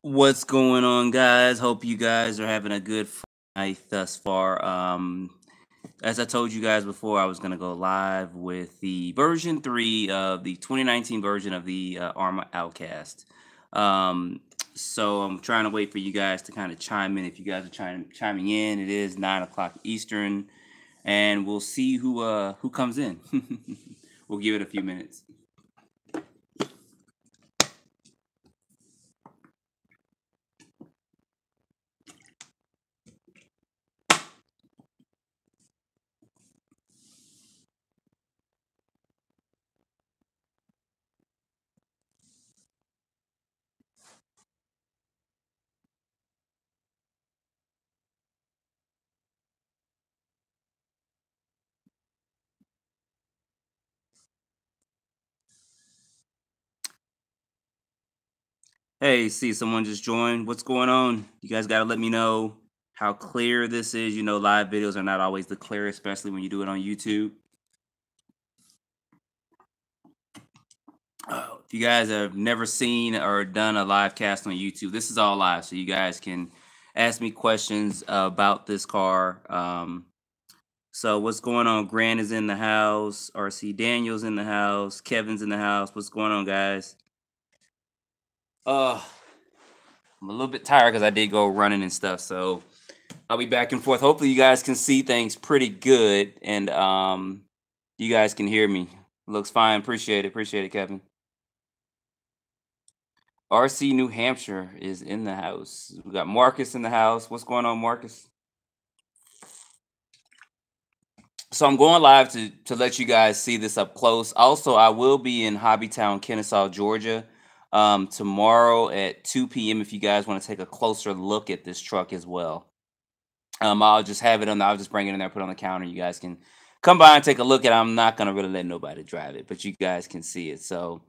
What's going on, guys? Hope you guys are having a good night thus far. As I told you guys before, I was gonna go live with the version 3 of the 2019 version of the Arrma Outcast. Um, so I'm trying to wait for you guys to kind of chime in. If you guys are chiming in, it is 9 o'clock Eastern, and we'll see who comes in. We'll give it a few minutes. Hey, see, someone just joined. What's going on? You guys got to let me know how clear this is. You know, live videos are not always the clear, especially when you do it on YouTube. If you guys have never seen or done a live cast on YouTube, this is all live. So you guys can ask me questions about this car. So what's going on? Grant is in the house. RC Daniel's in the house. Kevin's in the house. What's going on, guys? Uh, I'm a little bit tired because I did go running and stuff. So I'll be back and forth. Hopefully you guys can see things pretty good and you guys can hear me. Looks fine. Appreciate it. Appreciate it, Kevin. RC New Hampshire is in the house. We got Marcus in the house. What's going on, Marcus? So I'm going live to let you guys see this up close. Also, I will be in Hobbytown, Kennesaw, Georgia, tomorrow at 2 p.m. if you guys want to take a closer look at this truck as well. I'll just have it on. I'll just bring it in there, put it on the counter. You guys can come by and take a look at it. I'm not gonna really let nobody drive it, but you guys can see it. So,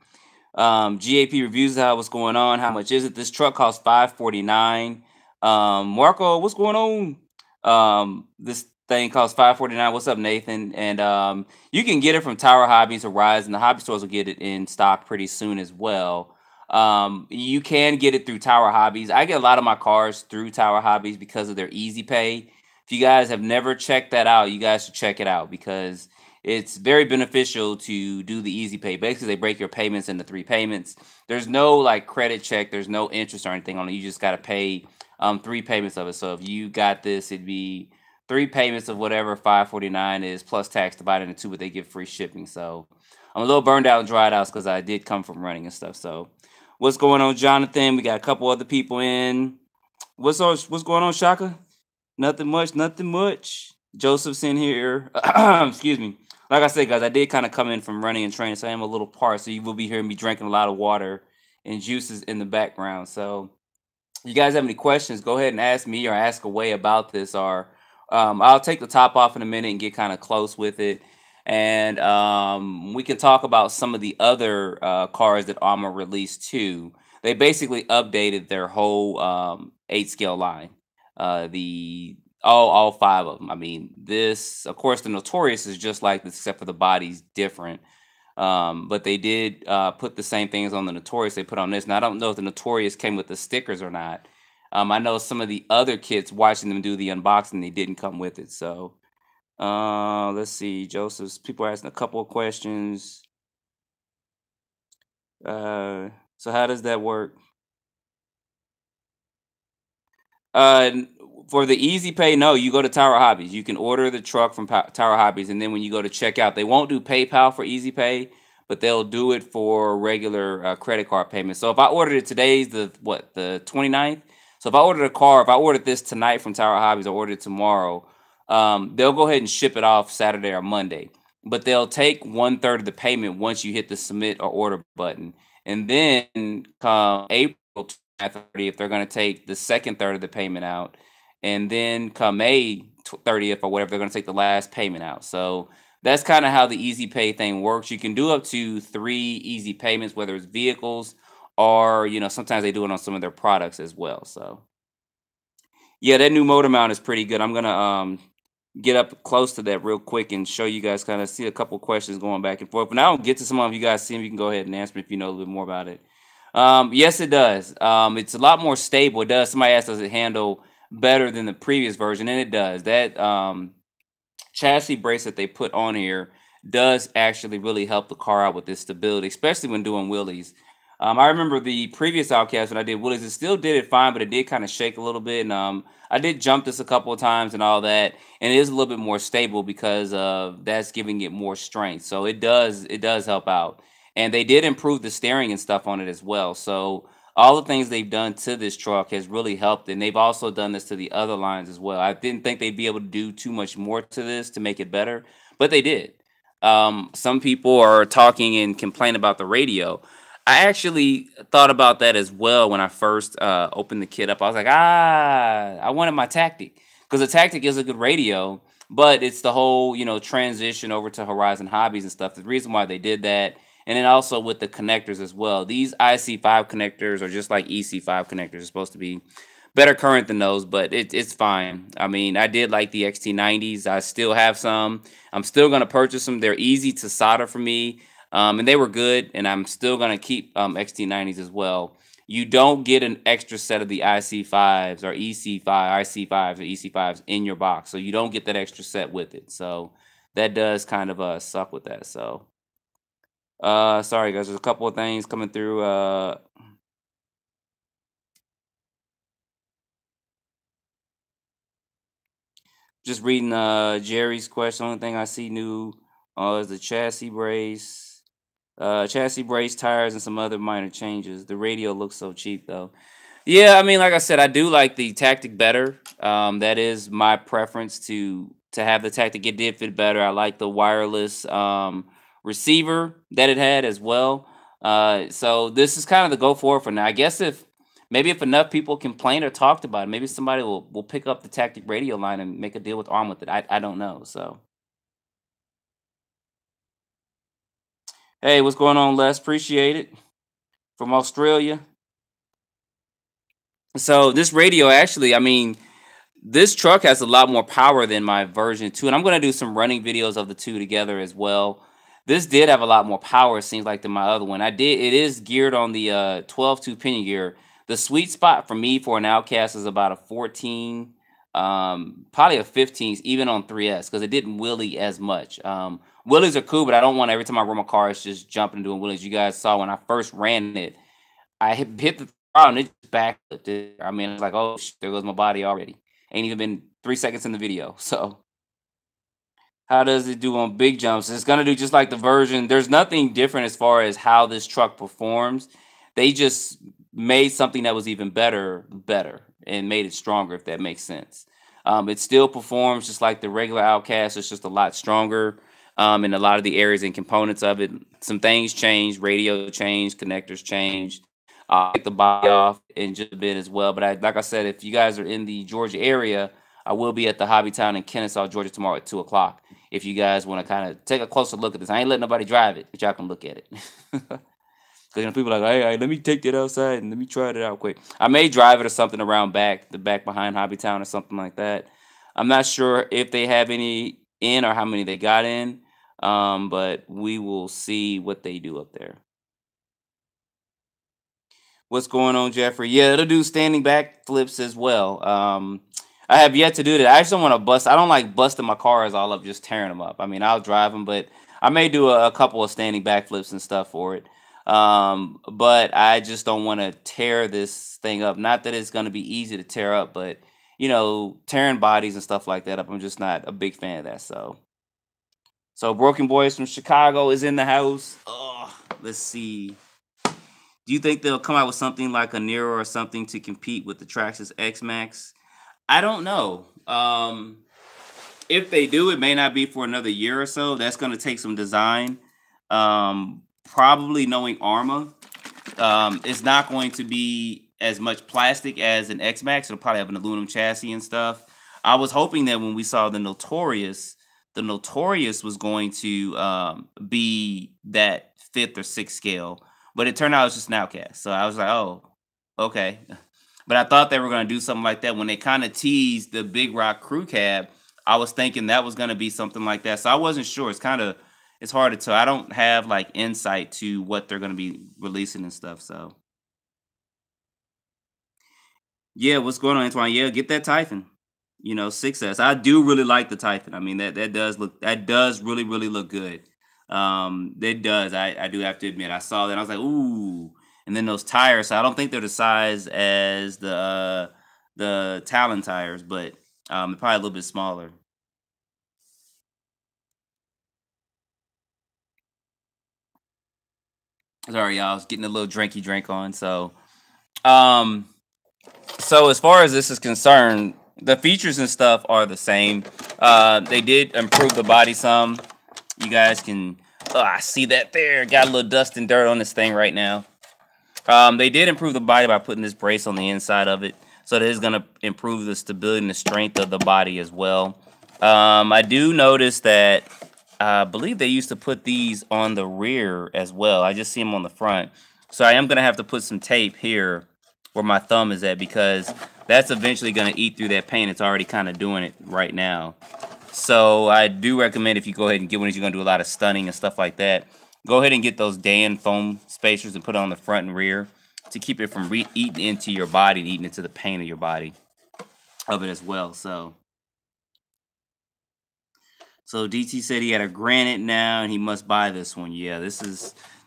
GAP reviews how what's going on. How much is it? This truck costs $549. Marco, what's going on? This thing costs $549. What's up, Nathan? And you can get it from Tower Hobbies or Rise, and the hobby stores will get it in stock pretty soon as well. You can get it through Tower Hobbies. I get a lot of my cars through Tower Hobbies because of their easy pay. If you guys have never checked that out, you guys should check it out because it's very beneficial to do the easy pay. Basically, they break your payments into 3 payments. There's no like credit check, there's no interest or anything on it. You just got to pay 3 payments of it. So if you got this, it'd be 3 payments of whatever $549 is plus tax divided into 2, but they give free shipping. So I'm a little burned out and dried out because I did come from running and stuff. So what's going on, Jonathan? We got a couple other people in. What's going on, Shaka? Nothing much, nothing much. Joseph's in here. Excuse me. Like I said, guys, I did kind of come in from running and training, so I am a little parched. So you will be hearing me drinking a lot of water and juices in the background. So you guys have any questions, go ahead and ask me or ask away about this. Or I'll take the top off in a minute and get kind of close with it. And we can talk about some of the other cars that Arrma released too. They basically updated their whole 8 scale line. The all 5 of them. I mean, this, of course, the Notorious is just like this, except for the body's different. But they did put the same things on the Notorious they put on this. Now I don't know if the Notorious came with the stickers or not. I know some of the other kits watching them do the unboxing, they didn't come with it. So let's see, Joseph's people are asking a couple of questions. So how does that work? Uh, for the easy pay, no, you go to Tower Hobbies. You can order the truck from Tower Hobbies, and then when you go to checkout, they won't do PayPal for easy pay, but they'll do it for regular credit card payments. So if I ordered it today's the 29th. So if I ordered a car, if I ordered this tonight from Tower Hobbies, or ordered it tomorrow, they'll go ahead and ship it off Saturday or Monday. But they'll take 1/3 of the payment once you hit the submit or order button, and then come April 30th, they're going to take the second third of the payment out, and then come May 30th or whatever, they're going to take the last payment out. So that's kind of how the easy pay thing works. You can do up to 3 easy payments, whether it's vehicles or sometimes they do it on some of their products as well. So yeah, that new motor mount is pretty good. I'm gonna get up close to that real quick and show you guys, kind of see a couple questions going back and forth. But now I'll get to some of you guys, see if you can go ahead and answer me if you know a little bit more about it. Yes, it does. It's a lot more stable. It does. Somebody asked, does it handle better than the previous version? And it does. That chassis brace that they put on here does actually really help the car out with this stability, especially when doing wheelies. I remember the previous Outcast when I did wheelies, it still did it fine, but it did kind of shake a little bit. And I did jump this a couple of times and all that, and it is a little bit more stable because that's giving it more strength. So it does help out. And they did improve the steering and stuff on it as well. So all the things they've done to this truck has really helped, and they've also done this to the other lines as well. I didn't think they'd be able to do too much more to this to make it better, but they did. Some people are talking and complain about the radio. I actually thought about that as well when I first opened the kit up. I was like, I wanted my Tactic because the Tactic is a good radio, but it's the whole transition over to Horizon Hobbies and stuff. The reason why they did that, and then also with the connectors as well. These IC5 connectors are just like EC5 connectors. They're supposed to be better current than those, but it's fine. I mean, I did like the XT90s. I still have some. I'm still gonna purchase them. They're easy to solder for me, and they were good. And I'm still gonna keep XT90s as well. You don't get an extra set of the IC5s or EC5, IC5s or EC5s in your box, so you don't get that extra set with it. So that does kind of suck with that. So sorry guys, there's a couple of things coming through. Just reading Jerry's question. Only thing I see new is the chassis brace, tires, and some other minor changes. The radio looks so cheap though. Yeah, I mean, like I said, I do like the Tactic better. That is my preference to have the Tactic. It did fit better. I like the wireless receiver that it had as well. So this is kind of the go forward for now. I guess if enough people complain or talked about it, maybe somebody will pick up the Tactic radio line and make a deal with Arm with it. I don't know. So hey, what's going on, Les? Appreciate it from Australia. So this radio actually, I mean, this truck has a lot more power than my version 2, and I'm gonna do some running videos of the 2 together as well. This did have a lot more power, it seems like, than my other one. It is geared on the 12-2 pinion gear. The sweet spot for me for an Outcast is about a 14, probably a 15, even on 3S, because it didn't wheelie as much. Wheelies are cool, but I don't want every time I run my car, it's just jumping and doing wheelies. You guys saw when I first ran it, I hit the ground and it just backflipped it. I mean, it's like, oh, there goes my body already. Ain't even been 3 seconds in the video. So, how does it do on big jumps? It's gonna do just like the version. There's nothing different as far as how this truck performs. They just made something that was even better, and made it stronger, if that makes sense. It still performs just like the regular Outcast. It's just a lot stronger in a lot of the areas and components of it. Some things changed, radio changed, connectors changed. I'll take the body off in just a bit as well. But like I said, if you guys are in the Georgia area, I will be at the Hobby Town in Kennesaw, Georgia tomorrow at 2 o'clock. If you guys want to kind of take a closer look at this, I ain't letting nobody drive it, but y'all can look at it. Because people are like, hey, let me take that outside and let me try it out quick. I may drive it or something around the back behind Hobby Town or something like that. I'm not sure if they have any in or how many they got in, but we will see what they do up there. What's going on, Jeffrey? Yeah, it'll do standing back flips as well. I have yet to do that. I just don't want to bust. I don't like busting my cars all up, just tearing them up. I mean, I'll drive them, but I may do a couple of standing back flips and stuff for it. But I just don't want to tear this thing up. Not that it's going to be easy to tear up, but tearing bodies and stuff like that up, I'm just not a big fan of that. So Broken Boys from Chicago is in the house. Oh, let's see. Do you think they'll come out with something like a Nero or something to compete with the Traxxas X Max? I don't know. If they do, it may not be for another year or so. That's going to take some design. Probably knowing Arrma, it's not going to be as much plastic as an X Max. It'll probably have an aluminum chassis and stuff. I was hoping that when we saw the Notorious was going to be that fifth or sixth scale, but it turned out it was just an Outcast. So I was like, oh, okay. But I thought they were going to do something like that when they kind of teased the Big Rock Crew Cab. I was thinking that was going to be something like that. So I wasn't sure. It's hard to tell. I don't have like insight to what they're going to be releasing and stuff. So Yeah, what's going on, Antoine? Yeah, get that Typhon. 6S. I do really like the Typhon. I mean, that does really look good. It does. I do have to admit, I saw that. I was like, ooh. And then those tires. So I don't think they're the size as the Talon tires, but probably a little bit smaller. Sorry, y'all. I was getting a little drinky drink on. Um, so as far as this is concerned, the features and stuff are the same. They did improve the body some. You guys can I see that there. Got a little dust and dirt on this thing right now. They did improve the body by putting this brace on the inside of it. So that is going to improve the stability and the strength of the body as well. I do notice that I believe they used to put these on the rear as well. I just see them on the front. So I am going to have to put some tape here where my thumb is at, because that's eventually going to eat through that paint. It's already kind of doing it right now. So I do recommend, if you go ahead and get one, if you're going to do a lot of stunning and stuff like that, go ahead and get those Dan foam spacers and put it on the front and rear to keep it from eating into your body and eating into the paint of your body of it as well. So DT said he had a Granite now and he must buy this one. Yeah,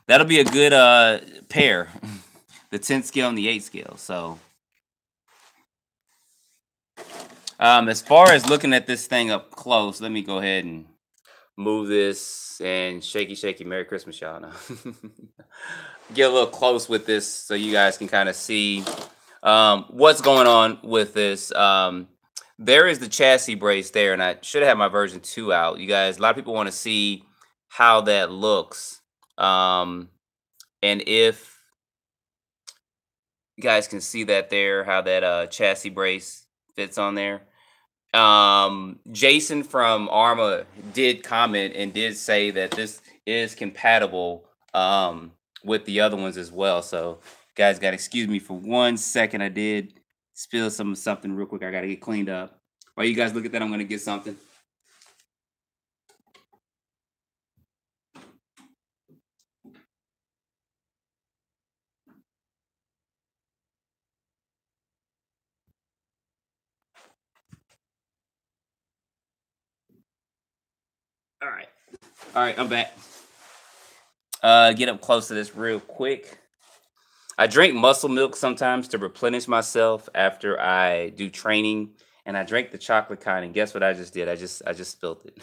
that'll be a good pair. The 10 scale and the 8 scale. So as far as looking at this thing up close, let me go ahead and move this and shaky Merry Christmas, y'all. Now get a little close with this so you guys can kind of see what's going on with this. There is the chassis brace there, and I should have had my version 2 out. You guys, a lot of people want to see how that looks, and if you guys can see that there, how that chassis brace fits on there. Jason from Arrma did comment and did say that this is compatible with the other ones as well. So guys, got to excuse me for 1 second. I did spill something real quick. I got to get cleaned up. While you guys look at that, I'm going to get something. All right, I'm back. Get up close to this real quick. I drink muscle milk sometimes to replenish myself after I do training, and I drank the chocolate kind. And guess what I just did? I just spilled it.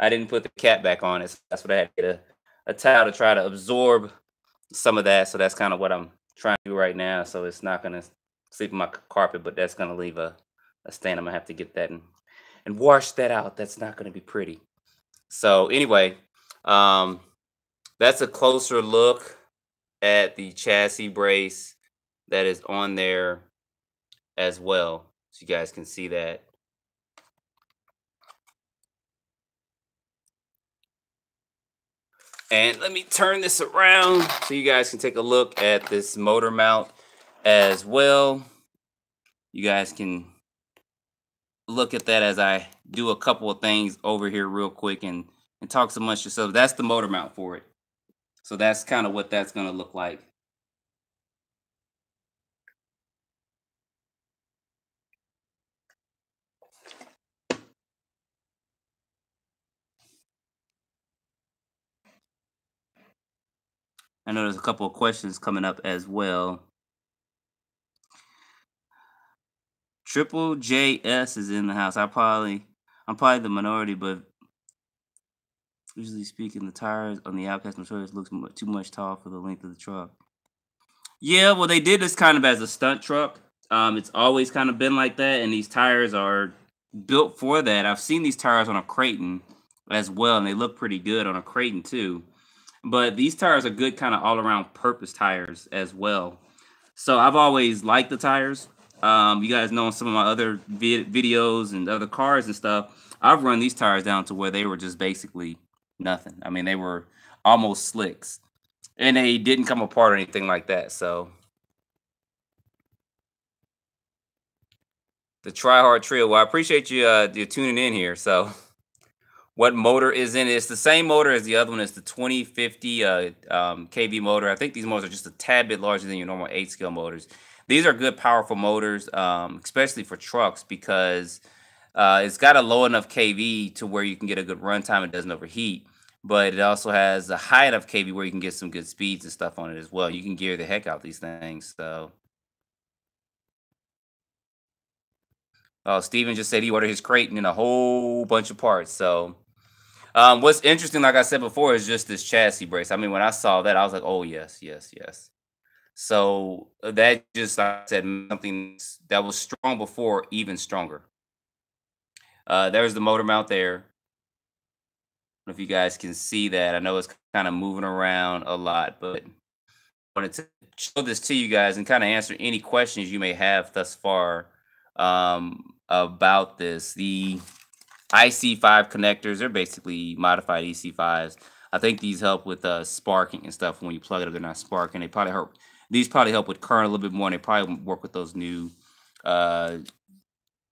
I didn't put the cap back on it. So that's what I had to get a towel to try to absorb some of that. So that's kind of what I'm trying to do right now. So it's not gonna sleep on my carpet, but that's gonna leave a stain. I'm gonna have to get that and wash that out. That's not gonna be pretty. So anyway, um, that's a closer look at the chassis brace that is on there as well. So you guys can see that. And let me turn this around so you guys can take a look at this motor mount as well. You guys can look at that as I do a couple of things over here real quick and talk so much yourself. That's the motor mount for it. So that's kind of what that's going to look like. I know there's a couple of questions coming up as well. Triple JS is in the house. I'm probably the minority, but usually speaking, the tires on the Outcast Motors looks too much tall for the length of the truck. Yeah, well, they did this kind of as a stunt truck. It's always kind of been like that, and these tires are built for that. I've seen these tires on a Creighton as well, and they look pretty good on a Creighton too. But these tires are good kind of all-around purpose tires as well. So I've always liked the tires. You guys know in some of my other videos and other cars and stuff, I've run these tires down to where they were just basically nothing. I mean, they were almost slicks, and they didn't come apart or anything like that. So the Try Hard Trio. Well, I appreciate you tuning in here. So what motor is in it? It's the same motor as the other one. It's the 2050 kV motor. I think these motors are just a tad bit larger than your normal 8 scale motors. These are good, powerful motors, especially for trucks because it's got a low enough kV to where you can get a good runtime. It doesn't overheat, but it also has a high enough kV where you can get some good speeds and stuff on it as well. You can gear the heck out these things. So, Steven just said he ordered his crate and a whole bunch of parts. So, what's interesting, like I said before, is just this chassis brace. I mean, when I saw that, I was like, oh yes, yes, yes. So that just, like I said, something that was strong before, even stronger. There's the motor mount there. I don't know if you guys can see that. I know it's kind of moving around a lot, but I wanted to show this to you guys and kind of answer any questions you may have thus far about this. The Ic5 connectors, they're basically modified EC5s. I think these help with sparking and stuff. When you plug it up, they're not sparking. They probably help. These probably help with current a little bit more. And they probably work with those new uh,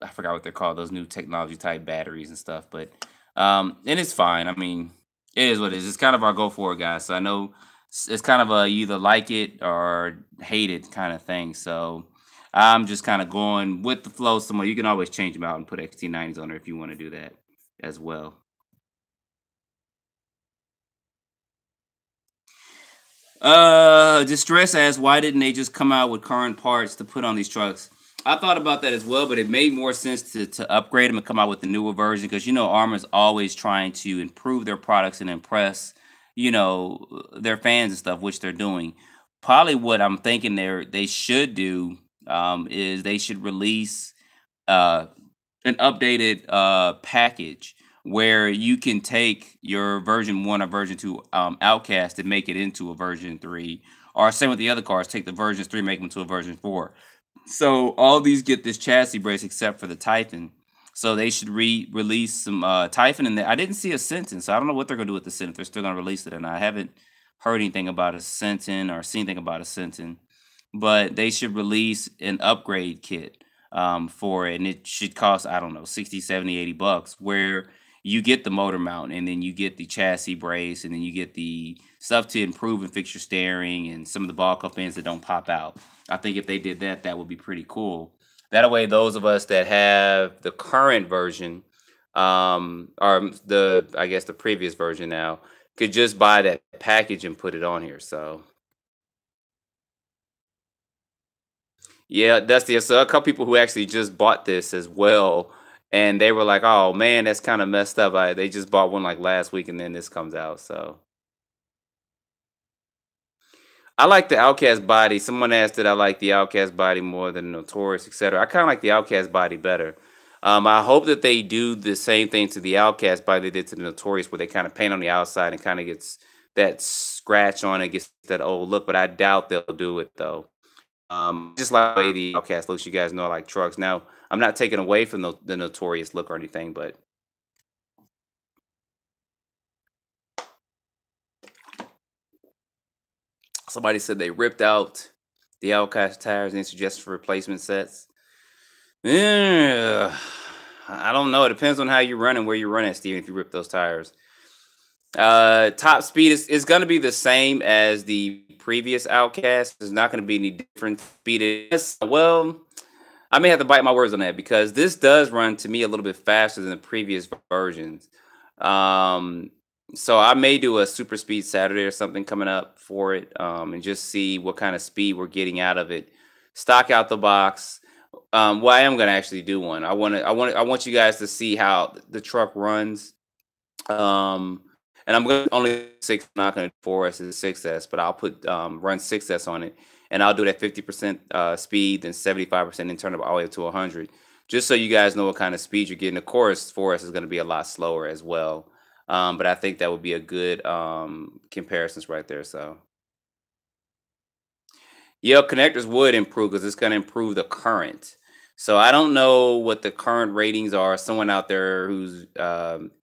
I forgot what they're called, those new technology type batteries and stuff. But and it's fine. I mean, it is what it is. It's kind of our go for it, guys. So I know it's kind of a you either like it or hate it kind of thing. So I'm just kind of going with the flow somewhere. You can always change them out and put XT90s on there if you want to do that as well. Distress asks, why didn't they just come out with current parts to put on these trucks? I thought about that as well, but it made more sense to upgrade them and come out with the newer version because Arma's always trying to improve their products and impress, their fans and stuff, which they're doing. Probably what I'm thinking they should do is they should release uh an updated package where you can take your version 1 or version 2 Outcast and make it into a version 3, or same with the other cars, take the versions 3, make them to a version 4. So all these get this chassis brace except for the Typhon. So they should release some Typhon in there. I didn't see a sentence, so I don't know what they're gonna do with the Sent, if they're still gonna release it, and I haven't heard anything about a Sentin or seen anything about a Sentin. But they should release an upgrade kit for it, and it should cost, I don't know, 60, 70, $80, where you get the motor mount and then you get the chassis brace and then you get the stuff to improve and fix your steering and some of the ball cup ends that don't pop out. I think if they did that, that would be pretty cool. That way, those of us that have the current version, or I guess the previous version now, could just buy that package and put it on here. So yeah, that's the so a couple people who actually just bought this as well, and they were like, "Oh man, that's kind of messed up." They just bought one like last week, and then this comes out. So I like the Outcast body. Someone asked that I like the Outcast body more than Notorious, etc. I kind of like the Outcast body better. I hope that they do the same thing to the Outcast body they did to the Notorious, where they kind of paint on the outside and kind of gets that scratch on it, gets that old look. But I doubt they'll do it though. Just like the way the Outcast looks, you guys know I like trucks. Now, I'm not taking away from the Notorious look or anything, but somebody said they ripped out the Outcast tires and suggested for replacement sets. Yeah, I don't know. It depends on how you run and where you run at, Steven, if you rip those tires. Top speed is going to be the same as the previous Outcast. There's not going to be any different speed. Well, I may have to bite my words on that because this does run to me a little bit faster than the previous versions. Um, so I may do a super speed Saturday or something coming up for it, and just see what kind of speed we're getting out of it. Stock out the box. Well, I am gonna actually do one. I want you guys to see how the truck runs. Um, and I'm going to only six, not going to 4S and 6S, but I'll put run 6S on it, and I'll do that 50% speed, then 75%, and turn it all the way up to 100, just so you guys know what kind of speed you're getting. Of course, 4S is going to be a lot slower as well, but I think that would be a good comparisons right there. So yeah, connectors would improve because it's going to improve the current. So I don't know what the current ratings are. Someone out there who's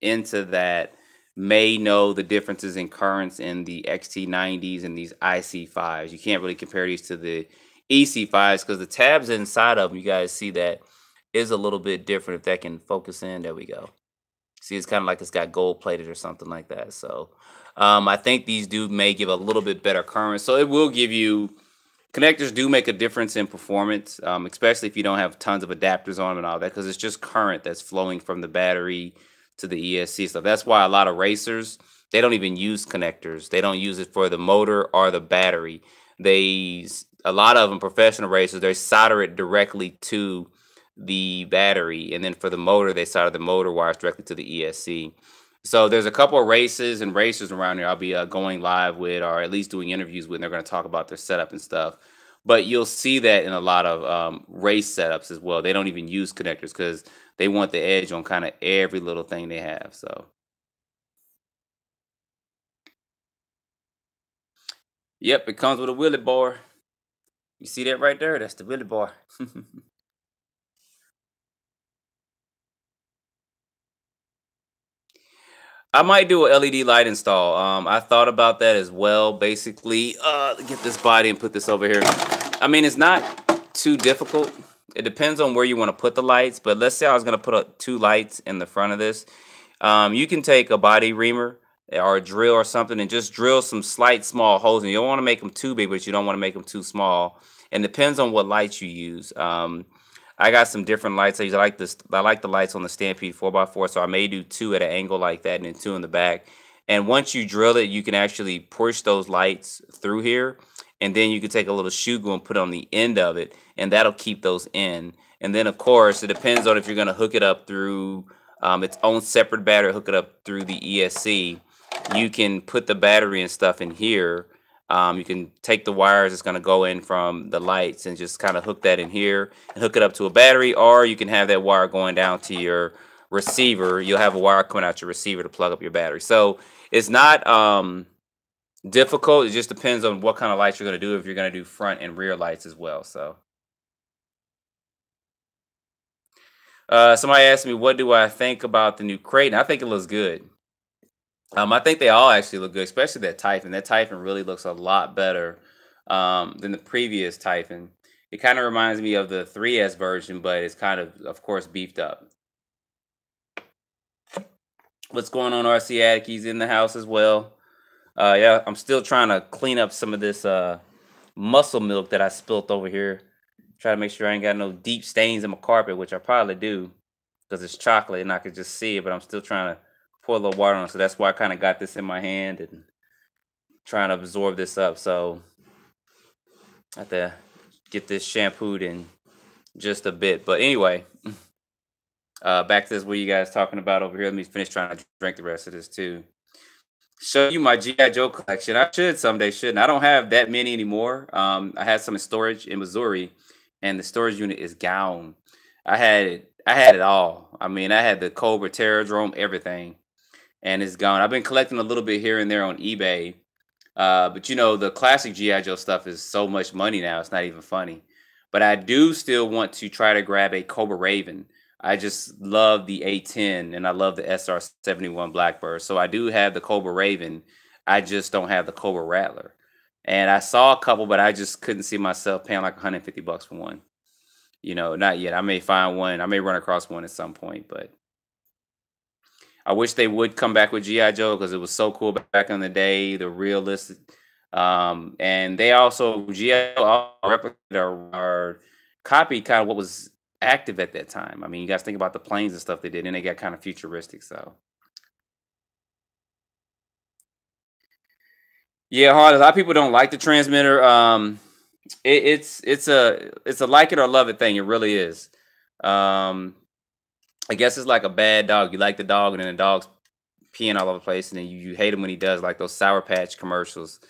into that may know the differences in currents in the XT90s and these IC5s. You can't really compare these to the EC5s because the tabs inside of them, you guys see that is a little bit different. If that can focus in, there we go. See, it's kind of like it's got gold plated or something like that. So I think these do may give a little bit better current. So it will give you Connectors do make a difference in performance, especially if you don't have tons of adapters on them and all that, because it's just current that's flowing from the battery to the ESC stuff. That's why a lot of racers, they don't even use connectors. They don't use it for the motor or the battery. A lot of them, professional racers, they solder it directly to the battery, and then for the motor, they solder the motor wires directly to the ESC. So there's a couple of races and racers around here I'll be going live with, or at least doing interviews with. And they're going to talk about their setup and stuff. But you'll see that in a lot of race setups as well. They don't even use connectors because they want the edge on kind of every little thing they have. So, yep, it comes with a wheelie bar. You see that right there? That's the wheelie bar. I might do a LED light install. I thought about that as well. Basically, get this body and put this over here. I mean, it's not too difficult. It depends on where you want to put the lights. But let's say I was going to put two lights in the front of this. You can take a body reamer or a drill or something and just drill some slight small holes. And you don't want to make them too big, but you don't want to make them too small. And depends on what lights you use. I got some different lights I use. I like this. I like the lights on the Stampede 4x4, so I may do two at an angle like that and then two in the back. And once you drill it, you can actually push those lights through here, and then you can take a little shoe glue and put it on the end of it, and that'll keep those in. And then, of course, it depends on if you're going to hook it up through its own separate battery, hook it up through the ESC. You can put the battery and stuff in here. You can take the wires it's going to go in from the lights and just kind of hook that in here and hook it up to a battery, or you can have that wire going down to your receiver. You'll have a wire coming out your receiver to plug up your battery. So it's not difficult. It just depends on what kind of lights you're going to do, if you're going to do front and rear lights as well. So somebody asked me, what do I think about the new crate? And I think it looks good. I think they all actually look good, especially that Typhon. That Typhon really looks a lot better than the previous Typhon. It kind of reminds me of the 3S version, but it's kind of course, beefed up. What's going on, RC Attic? He's in the house as well. Yeah, I'm still trying to clean up some of this muscle milk that I spilt over here. Try to make sure I ain't got no deep stains in my carpet, which I probably do because it's chocolate and I could just see it, but I'm still trying to pour a little water on it. So that's why I kind of got this in my hand and trying to absorb this up. So I have to get this shampooed in just a bit. But anyway, back to this. What you guys talking about over here? Let me finish trying to drink the rest of this too. Show you my GI Joe collection. I should someday, shouldn't I? Don't have that many anymore. I had some in storage in Missouri, and the storage unit is gone. I had it all. I mean, I had the Cobra Terradrome, everything, and it's gone. I've been collecting a little bit here and there on eBay. But you know, the classic GI Joe stuff is so much money now; it's not even funny. But I do still want to try to grab a Cobra Raven. I just love the A10 and I love the SR-71 Blackbird. So I do have the Cobra Raven. I just don't have the Cobra Rattler. And I saw a couple, but I just couldn't see myself paying like 150 bucks for one. You know, not yet. I may find one. I may run across one at some point, but I wish they would come back with GI Joe because it was so cool back in the day, the realistic. And they also GI Joe replicated or copied kind of what was active at that time. I mean, you guys think about the planes and stuff they did, and they got kind of futuristic. So yeah, hard. A lot of people don't like the transmitter. It's a like it or love it thing. It really is. Um, I guess it's like a bad dog. You like the dog, and then the dog's peeing all over the place, and then you hate him when he does, like those Sour Patch commercials.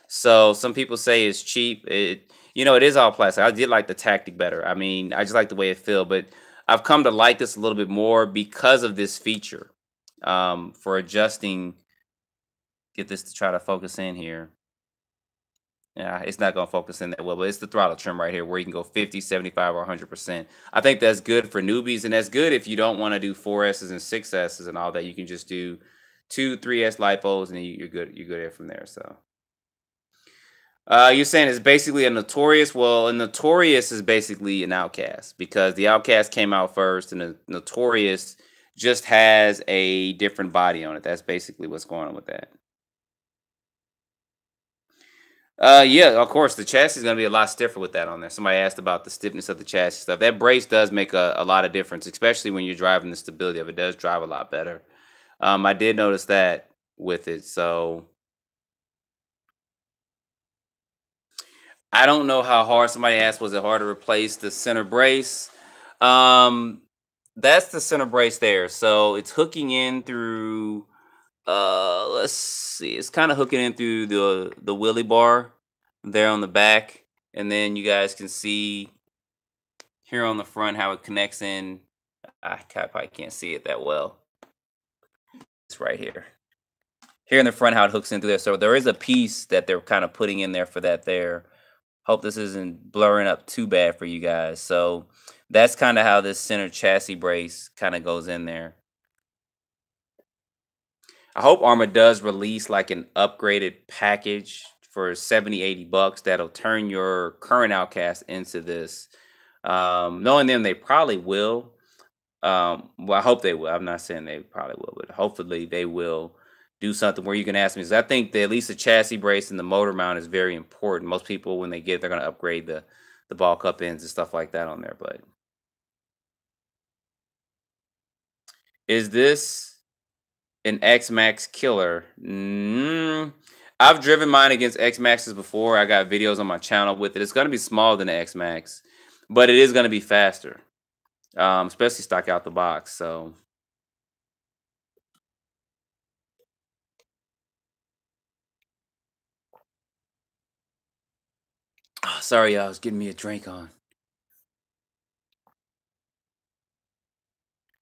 So some people say it's cheap. It is all plastic. I did like the Tactic better. I mean, I just like the way it feel, but I've come to like this a little bit more because of this feature for adjusting. Get this to try to focus in here. Yeah, it's not going to focus in that well, but it's the throttle trim right here where you can go 50, 75, or 100%. I think that's good for newbies, and that's good if you don't want to do 4S's and 6S's and all that. You can just do 2, 3S lipos, and then you're good. You're good from there. So you're saying it's basically a Notorious. Well, a Notorious is basically an Outcast because the Outcast came out first, and the Notorious just has a different body on it. That's basically what's going on with that. Yeah, of course, the chassis is gonna be a lot stiffer with that on there. Somebody asked about the stiffness of the chassis stuff. That brace does make a lot of difference, especially when you're driving. The stability of it does drive a lot better. I did notice that with it. So I don't know how hard. Somebody asked, was it hard to replace the center brace? Um, that's the center brace there. So it's hooking in through. Let's see. It's kind of hooking in through the wheelie bar there on the back, and then you guys can see here on the front how it connects in. Probably can't see it that well. It's right here. Here in the front, how it hooks in through there. So there is a piece that they're kind of putting in there for that there. Hope this isn't blurring up too bad for you guys. So that's kind of how this center chassis brace kind of goes in there. I hope Arrma does release like an upgraded package for 70, 80 bucks that'll turn your current Outcast into this. Knowing them, they probably will. Well, I hope they will. I'm not saying they probably will, but hopefully they will do something where you can ask me. Because I think that at least the chassis brace and the motor mount is very important. Most people, when they get it, they're going to upgrade the ball cup ends and stuff like that on there. But is this an X Max killer? I've driven mine against X Maxes before. I got videos on my channel with it. It's going to be smaller than the X Max, but it is going to be faster, especially stock out the box. So. Oh, sorry, y'all. I was getting me a drink on.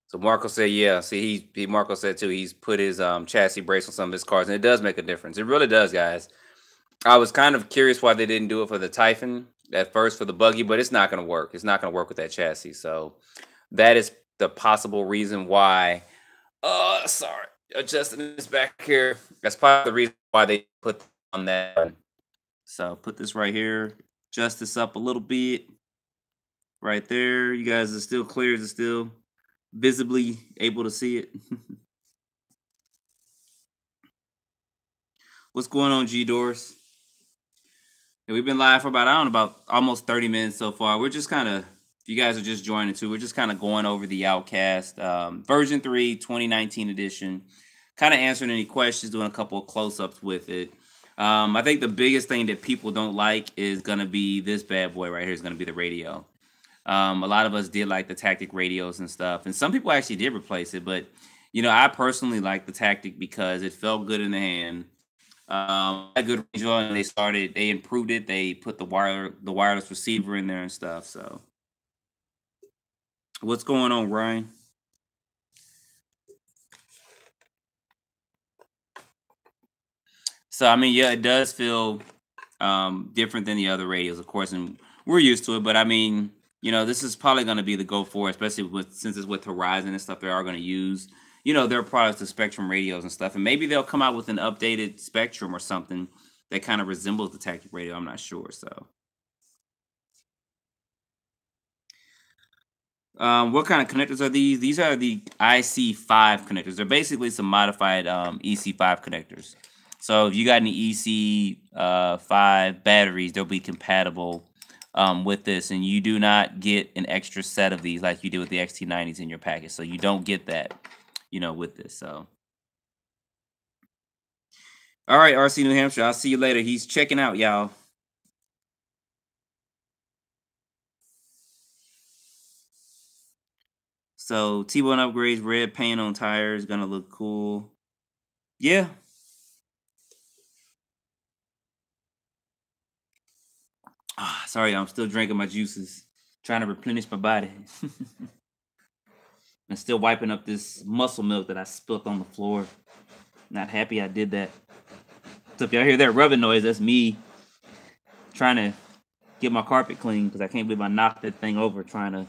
So Marco said, yeah. See, Marco said too. He's put his chassis brace on some of his cars, and it does make a difference. It really does, guys. I was kind of curious why they didn't do it for the Typhon at first for the buggy, but it's not going to work. It's not going to work with that chassis. So that is the possible reason why. Sorry, adjusting this back here. That's probably the reason why they put on that one. So put this right here. Adjust this up a little bit. Right there. You guys are still clear. Is it still visibly able to see it? What's going on, G Doors? Yeah, we've been live for about, I don't know, about almost 30 minutes so far. We're just kind of, if you guys are just joining too, we're just kind of going over the Outcast version 3 2019 edition, kind of answering any questions, doing a couple of close-ups with it. I think the biggest thing that people don't like is going to be this bad boy right here is going to be the radio. A lot of us did like the Tactic radios and stuff, and some people actually did replace it. But I personally like the Tactic because it felt good in the hand. Had good range on, and they improved it. They put the wireless receiver in there and stuff. So, what's going on, Ryan? So, I mean, yeah, it does feel different than the other radios, of course, and we're used to it. But I mean, this is probably going to be the go for, especially since it's with Horizon and stuff. They are going to use, their products, the Spectrum radios and stuff, and maybe they'll come out with an updated Spectrum or something that kind of resembles the Tactic radio. I'm not sure. So, what kind of connectors are these? These are the Ic5 connectors. They're basically some modified Ec5 connectors. So if you got any Ec5 batteries, they'll be compatible with this, and you do not get an extra set of these like you do with the XT90s in your package. So you don't get that, with this. So, all right, RC New Hampshire. I'll see you later. He's checking out, y'all. So T1 upgrades, red paint on tires, gonna look cool. Yeah. Sorry, I'm still drinking my juices, trying to replenish my body. And still wiping up this muscle milk that I spilled on the floor. Not happy I did that. So if y'all hear that rubbing noise, that's me trying to get my carpet clean because I can't believe I knocked that thing over trying to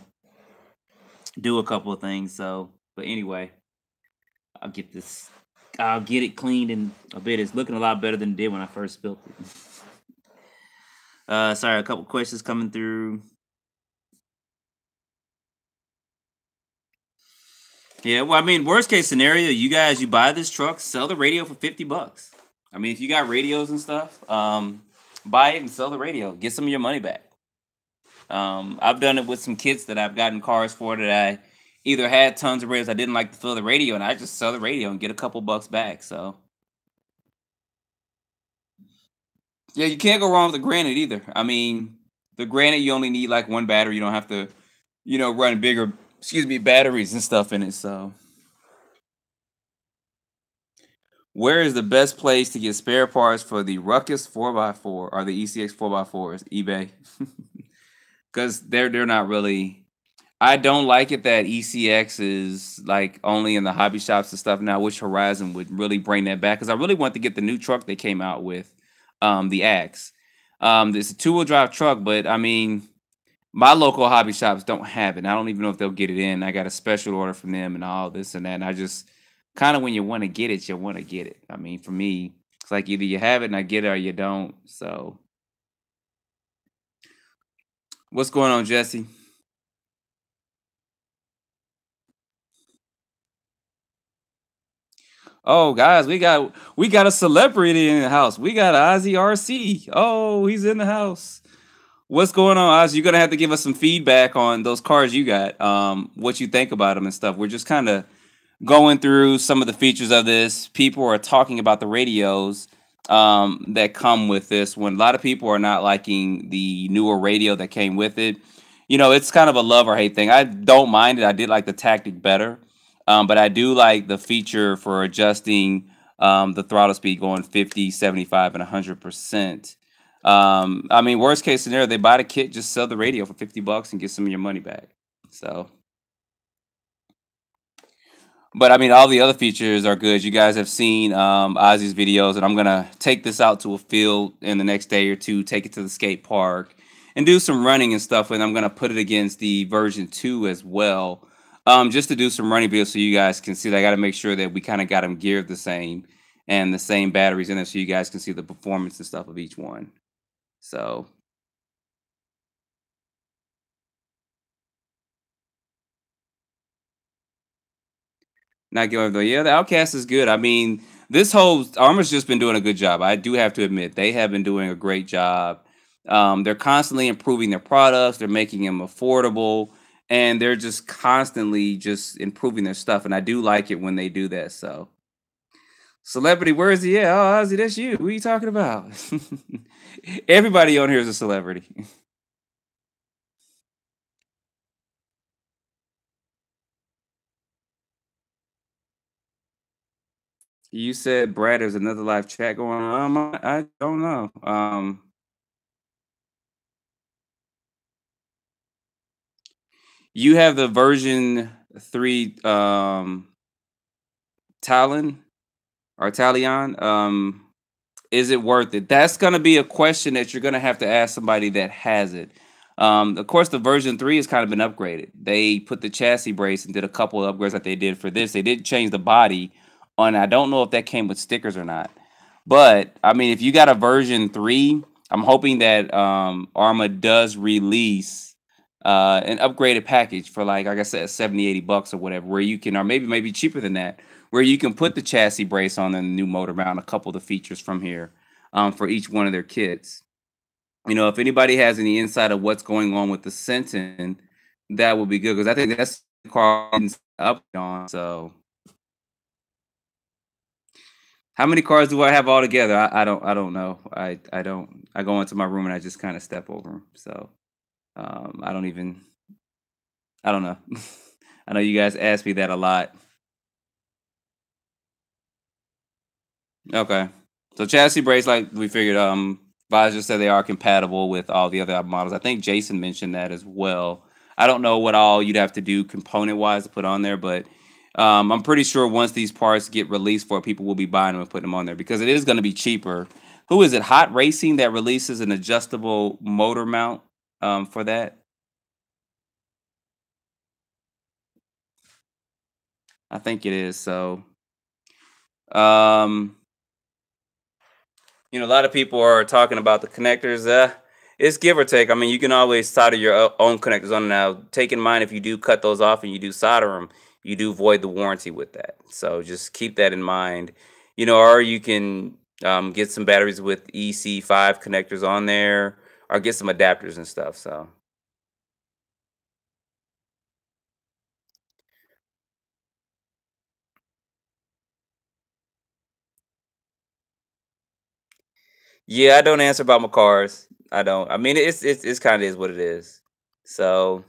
do a couple of things. So, but anyway, I'll get it cleaned in a bit. It's looking a lot better than it did when I first spilled it. Sorry, a couple questions coming through. Yeah, well, I mean, worst case scenario, you buy this truck, sell the radio for $50. I mean, if you got radios and stuff, Buy it and sell the radio. Get some of your money back. I've done it with some kits that I've gotten cars for that I either had tons of radios I didn't like to fill the radio, and I just sell the radio and get a couple bucks back. So yeah, you can't go wrong with the Granite either. I mean, the Granite you only need like one battery. You don't have to, run bigger, batteries and stuff in it. So where is the best place to get spare parts for the Ruckus 4x4 or the ECX 4x4s? eBay. Because they're not really. I don't like it that ECX is like only in the hobby shops and stuff now. Which Horizon would really bring that back? Because I really want to get the new truck they came out with, the Axe. It's a two-wheel drive truck, but I mean, my local hobby shops don't have it. And I don't even know if they'll get it in. I got a special order from them and all this and that. And I just kind of when you want to get it, you want to get it. I mean, for me, it's like either you have it and I get it or you don't. So, what's going on, Jesse? Oh, guys, we got a celebrity in the house. We got Ozzy RC. Oh, he's in the house. What's going on, Ozzy? You're gonna have to give us some feedback on those cars you got. What you think about them and stuff. We're just kind of going through some of the features of this. People are talking about the radios that come with this one. A lot of people are not liking the newer radio that came with it. It's kind of a love or hate thing. I don't mind it. I did like the tactic better. But I do like the feature for adjusting the throttle speed going 50, 75, and 100%. I mean, worst case scenario, they buy the kit, just sell the radio for 50 bucks and get some of your money back. So, but I mean, all the other features are good. You guys have seen Ozzy's videos, and I'm gonna take this out to a field in the next day or two, take it to the skate park, and do some running and stuff. And I'm gonna put it against the version 2 as well, just to do some running videos so you guys can see. That I got to make sure that we kind of got them geared the same and the same batteries in it, so you guys can see the performance and stuff of each one. So not giving though. Yeah, the Outcast is good. I mean, this whole Arrma's just been doing a good job. I do have to admit they have been doing a great job. They're constantly improving their products. They're making them affordable, and they're just constantly just improving their stuff. And I do like it when they do that. So, celebrity, where is he at? Oh, Ozzy, that's you. What are you talking about? Everybody on here is a celebrity. You said, Brad, there's another live chat going on. I don't know. You have the version 3 Talon or Talion. Is it worth it? That's gonna be a question that you're gonna have to ask somebody that has it. Of course, the version 3 has kind of been upgraded. They put the chassis brace and did a couple of upgrades that they did for this. They did change the body on. I don't know if that came with stickers or not. But I mean, if you got a version 3, I'm hoping that Arrma does release an upgraded package for like I said, 70, 80 bucks or whatever, where you can, or maybe cheaper than that, where you can put the chassis brace on and the new motor mount, a couple of the features from here for each one of their kits. If anybody has any insight of what's going on with the Sentin, that would be good because I think that's the car up on. So, how many cars do I have altogether? I don't know. I don't. I go into my room and I just kind of step over them. So, I don't even. I don't know. I know you guys ask me that a lot. Okay. So chassis brakes, like we figured, Visor said they are compatible with all the other models. I think Jason mentioned that as well. I don't know what all you'd have to do component wise to put on there, but I'm pretty sure once these parts get released for it, people will be buying them and putting them on there because it is going to be cheaper. Who is it? Hot Racing that releases an adjustable motor mount for that? I think it is. So, um, a lot of people are talking about the connectors. It's give or take. I mean, you can always solder your own connectors on now. Take in mind if you do cut those off and you do solder them, you do void the warranty with that. So just keep that in mind. Or you can Get some batteries with EC5 connectors on there, or get some adapters and stuff. So yeah, I don't answer about my cars. I don't. I mean, it's kind of is what it is. So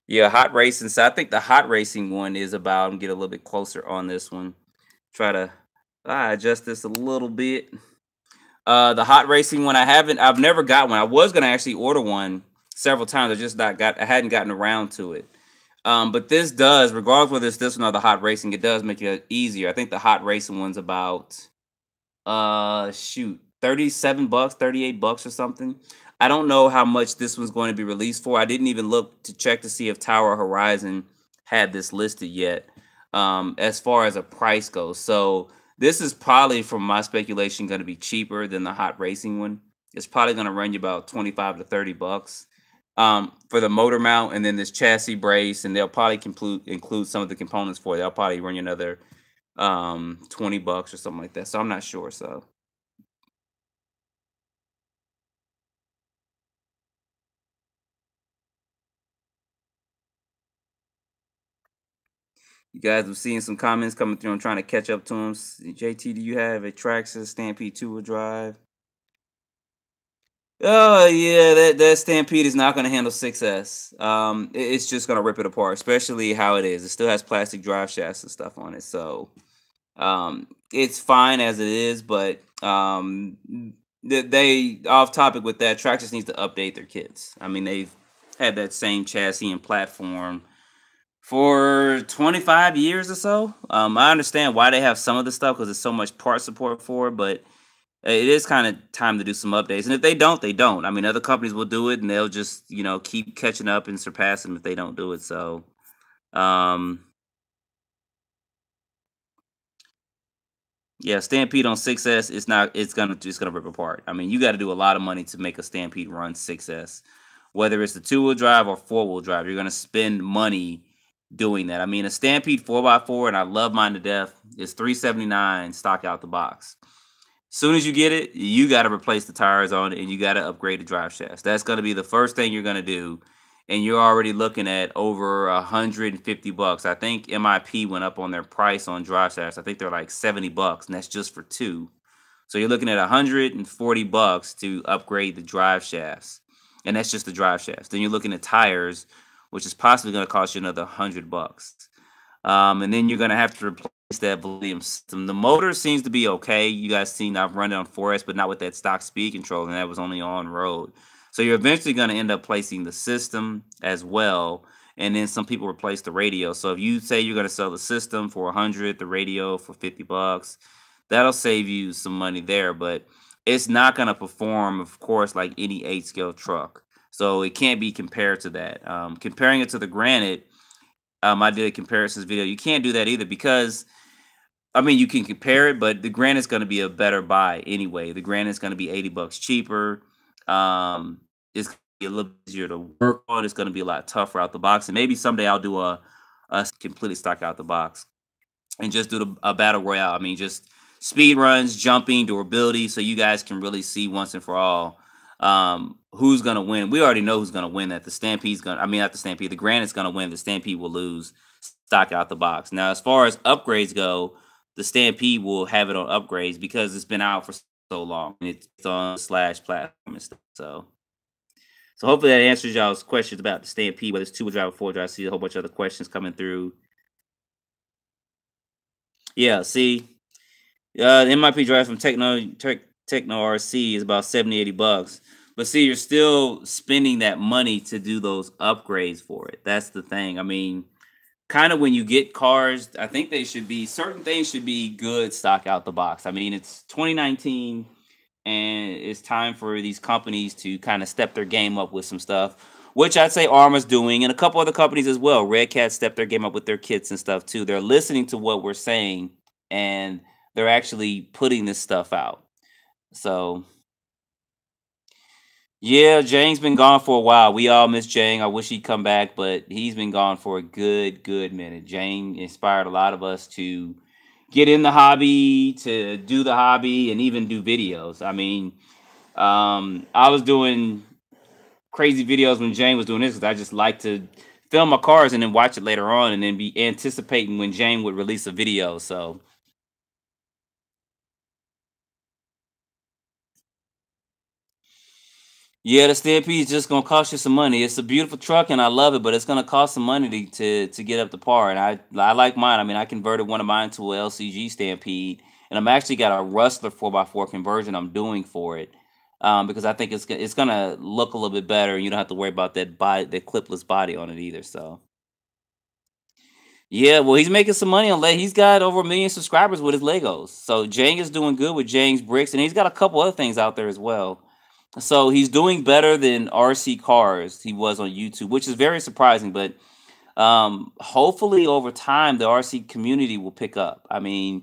yeah, hot racing. So I think the hot racing one is about. I'm get a little bit closer on this one. Try to adjust this a little bit. The hot racing one, I've never got one. I was gonna actually order one several times. I just not got. I hadn't gotten around to it. But this does, regardless whether it's this one or the hot racing, it does make it easier. I think the hot racing one's about shoot, 37 bucks, 38 bucks or something. I don't know how much this was going to be released for. I didn't even look to check to see if Tower Horizon had this listed yet, as far as a price goes. So this is probably, from my speculation, going to be cheaper than the hot racing one. It's probably going to run you about 25 to 30 bucks for the motor mount, and then this chassis brace, and they'll probably include some of the components for it. They'll probably run you another 20 bucks or something like that. So I'm not sure. So you guys have seen some comments coming through. I'm trying to catch up to them. JT, do you have a Traxxas Stampede 2-wheel drive? Oh yeah, that Stampede is not going to handle 6S. It's just going to rip it apart, especially how it is. It still has plastic drive shafts and stuff on it, so it's fine as it is. But they off topic with that. Traxxas needs to update their kits. I mean, they've had that same chassis and platform for 25 years or so. I understand why they have some of the stuff because there's so much part support for it, but it is kind of time to do some updates. And if they don't, they don't. I mean, other companies will do it, and they'll just keep catching up and surpassing if they don't do it. So, um, yeah, Stampede on 6S, it's not. It's gonna rip apart. I mean, you got to do a lot of money to make a Stampede run 6S, whether it's the 2-wheel drive or 4-wheel drive. You're gonna spend money doing that. I mean, a Stampede 4x4, and I love mine to death, is 379 stock out the box. Soon as you get it, you got to replace the tires on it, and you got to upgrade the drive shafts. That's going to be the first thing you're going to do, and you're already looking at over 150 bucks. I think MIP went up on their price on drive shafts. I think they're like 70 bucks, and that's just for two. So you're looking at 140 bucks to upgrade the drive shafts, and that's just the drive shafts. Then you're looking at tires, which is possibly going to cost you another 100 bucks. And then you're gonna have to replace that volume system. The motor seems to be okay. You guys seen I've run it on 4S, but not with that stock speed control, and that was only on road. So you're eventually gonna end up placing the system as well, and then some people replace the radio. So if you say you're gonna sell the system for 100, the radio for 50 bucks, that'll save you some money there. But it's not gonna perform, of course, like any 8 scale truck. So it can't be compared to that. Comparing it to the Granite, I did a comparisons video. You can't do that either because I mean you can compare it, but the Granite's going to be a better buy anyway. The Granite's going to be 80 bucks cheaper. It's gonna be a little easier to work on. It's going to be a lot tougher out the box, and maybe someday I'll do a completely stock out the box and just do a battle royale. I mean, just speed runs, jumping, durability, so you guys can really see once and for all who's gonna win. We already know who's gonna win. That the Stampede's gonna. I mean, not the Stampede. The Granite's gonna win. The Stampede will lose. Stock out the box. Now, as far as upgrades go, the Stampede will have it on upgrades because it's been out for so long. And it's on slash platform and stuff. So hopefully that answers y'all's questions about the Stampede, whether it's 2-wheel drive or 4-wheel drive. I see a whole bunch of other questions coming through. Yeah, see, the MIP drive from Techno RC is about 70, 80 bucks. But see, you're still spending that money to do those upgrades for it. That's the thing. I mean, kind of when you get cars, I think they should be certain things should be good stock out the box. I mean, it's 2019 and it's time for these companies to kind of step their game up with some stuff, which I'd say Arrma's doing, and a couple other companies as well. Red Cat stepped their game up with their kits and stuff too. They're listening to what we're saying, and they're actually putting this stuff out. So Yeah, Jang's been gone for a while. We all miss Jang. I wish he'd come back, but he's been gone for a good minute. Jang inspired a lot of us to get in the hobby, to do the hobby, and even do videos. I mean, I was doing crazy videos when Jane was doing this because I just like to film my cars and then watch it later on and then be anticipating when Jane would release a video. So yeah, the Stampede is just gonna cost you some money. It's a beautiful truck and I love it, but it's gonna cost some money to get up to par. And I like mine. I mean, I converted one of mine to a LCG Stampede, and I'm actually got a Rustler 4x4 conversion I'm doing for it. Because I think it's gonna look a little bit better, and you don't have to worry about that clipless body on it either. So yeah, well, he's making some money on Leg. He's got over 1 million subscribers with his Legos. So Jang is doing good with Jang's bricks, and he's got a couple other things out there as well. So he's doing better than RC Cars he was on YouTube, which is very surprising. But hopefully over time the RC community will pick up. I mean,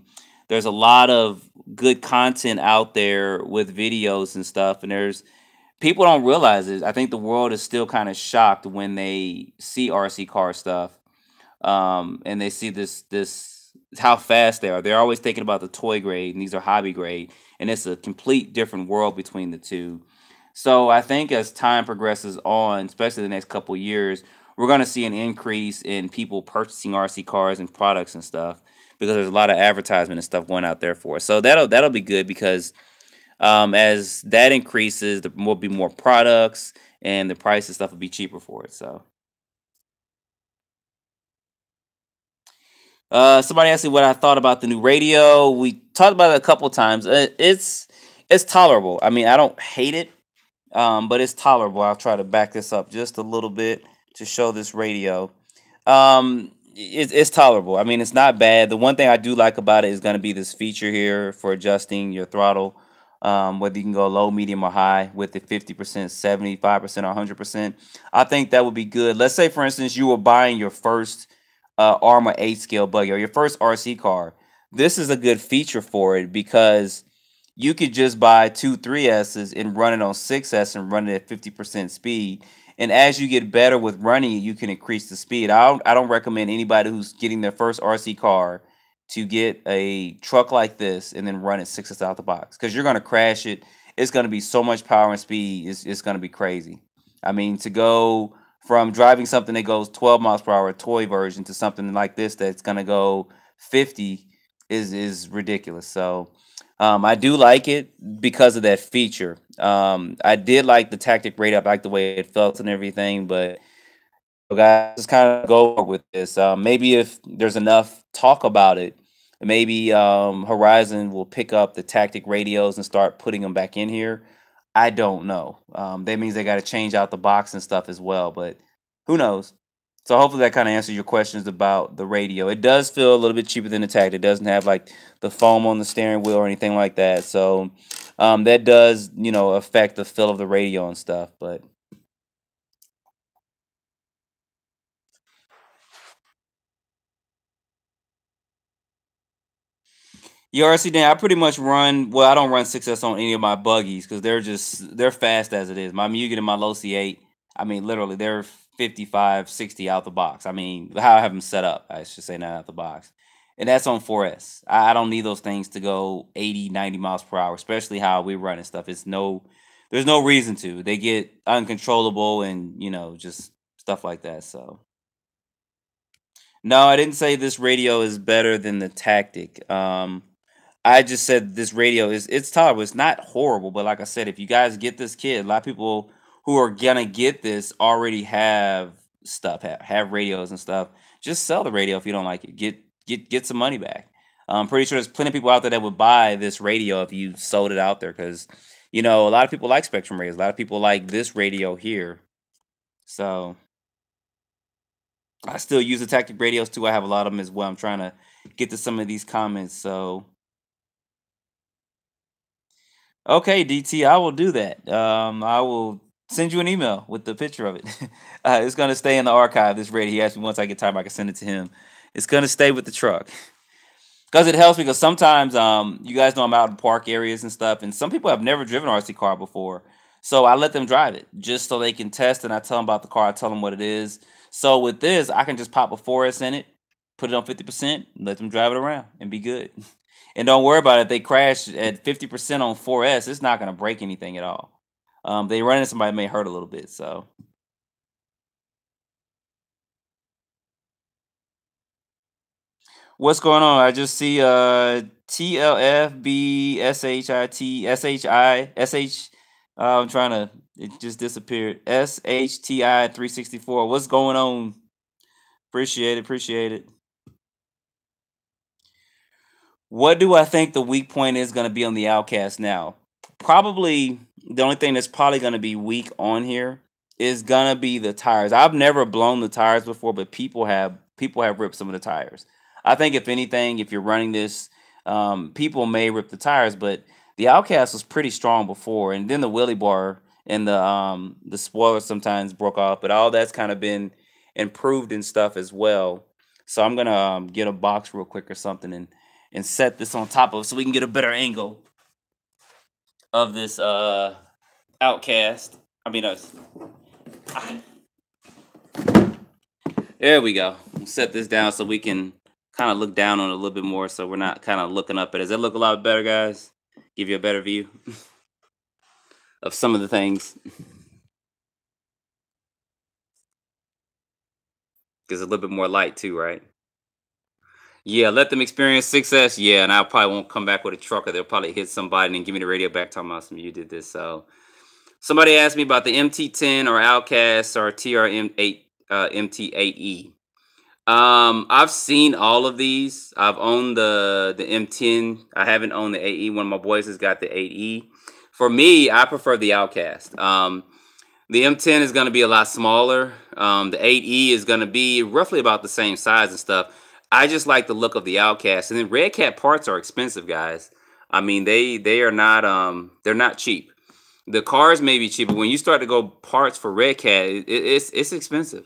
there's a lot of good content out there with videos and stuff, and there's people don't realize it. I think the world is still kind of shocked when they see RC car stuff, and they see this how fast they are. They're always thinking about the toy grade, and these are hobby grade, and it's a complete different world between the two. So I think as time progresses on, especially the next couple years, we're going to see an increase in people purchasing RC cars and products and stuff because there's a lot of advertisement and stuff going out there for us. So that'll be good because as that increases, there will be more products and the price and stuff will be cheaper for it. So. Somebody asked me what I thought about the new radio. We talked about it a couple times. It's tolerable. I mean, I don't hate it, but it's tolerable. I'll try to back this up just a little bit to show this radio. It's tolerable. I mean, it's not bad. The one thing I do like about it is going to be this feature here for adjusting your throttle, whether you can go low, medium, or high with the 50%, 75%, or 100%. I think that would be good. Let's say, for instance, you were buying your first Arrma 8 scale buggy or your first RC car. This is a good feature for it because you could just buy two 3S's and run it on 6S and run it at 50% speed. And as you get better with running it, you can increase the speed. I don't recommend anybody who's getting their first RC car to get a truck like this and then run it 6S out the box because you're going to crash it. It's going to be so much power and speed. It's going to be crazy. I mean, to go from driving something that goes 12 miles per hour, a toy version, to something like this that's going to go 50 is ridiculous. So I do like it because of that feature. I did like the tactic rate. I like the way it felt and everything, but guys, just kind of go with this. Maybe if there's enough talk about it, maybe Horizon will pick up the tactic radios and start putting them back in here. I don't know. That means they got to change out the box and stuff as well, but who knows? So hopefully that kind of answers your questions about the radio. It does feel a little bit cheaper than the tactic. It doesn't have like the foam on the steering wheel or anything like that. So that does, affect the feel of the radio and stuff. But your RC I pretty much run. Well, I don't run 6S on any of my buggies because they're fast as it is. My Mugen and my Low C8. I mean, literally, they're 55, 60 out the box. I mean, how I have them set up, I should say, not out the box. And that's on 4S. I don't need those things to go 80, 90 miles per hour, especially how we run and stuff. There's no reason to. They get uncontrollable and, just stuff like that. So, no, I didn't say this radio is better than the Tactic. I just said this radio it's tolerable. It's not horrible, but like I said, if you guys get this kit, a lot of people who are gonna get this already have stuff, have radios and stuff. Just sell the radio if you don't like it. Get some money back. I'm pretty sure there's plenty of people out there that would buy this radio if you sold it out there because a lot of people like Spectrum radios. A lot of people like this radio here. So I still use the tactic radios too. I have a lot of them as well. I'm trying to get to some of these comments. So okay, DT, I will do that. I will send you an email with the picture of it. It's gonna stay in the archive. This radio. He asked me once I get time, I can send it to him. It's gonna stay with the truck because it helps me. Because sometimes, you guys know I'm out in park areas and stuff, and some people have never driven an RC car before. So I let them drive it just so they can test, and I tell them about the car. I tell them what it is. So with this, I can just pop a 4S in it, put it on 50%, let them drive it around and be good. And don't worry about it. If they crash at 50% on 4S, it's not going to break anything at all. They run into somebody, it may hurt a little bit. So what's going on? I just see TLFBSHIT. I'm trying to, it just disappeared. SHTI 364. What's going on? Appreciate it, appreciate it. What do I think the weak point is going to be on the Outcast now? Probably the only thing that's probably going to be weak on here is going to be the tires. I've never blown the tires before, but people have ripped some of the tires. I think if anything, if you're running this, people may rip the tires, but the Outcast was pretty strong before, and then the Wheelie Bar and the spoiler sometimes broke off, but all that's kind of been improved and stuff as well. So I'm gonna get a box real quick or something and set this on top of so we can get a better angle of this Outcast. I mean, there we go. Set this down so we can kind of look down on it a little bit more, so we're not kind of looking up at it. Does that look a lot better, guys? Give you a better view of some of the things. Gives a little bit more light too, right? Yeah, let them experience success. Yeah, and I probably won't come back with a truck, or they'll probably hit somebody and then give me the radio back talking about some you did this. So somebody asked me about the MT10 or Outcast or TRM8 MT8E. I've seen all of these. I've owned the M10. I haven't owned the 8E. One of my boys has got the 8E. For me, I prefer the Outcast. The M10 is going to be a lot smaller. The 8E is going to be roughly about the same size and stuff. I just like the look of the Outcast. And then Red Cat parts are expensive, guys. I mean, they are not they're not cheap. The cars may be cheap, but when you start to go parts for Red Cat, it's expensive.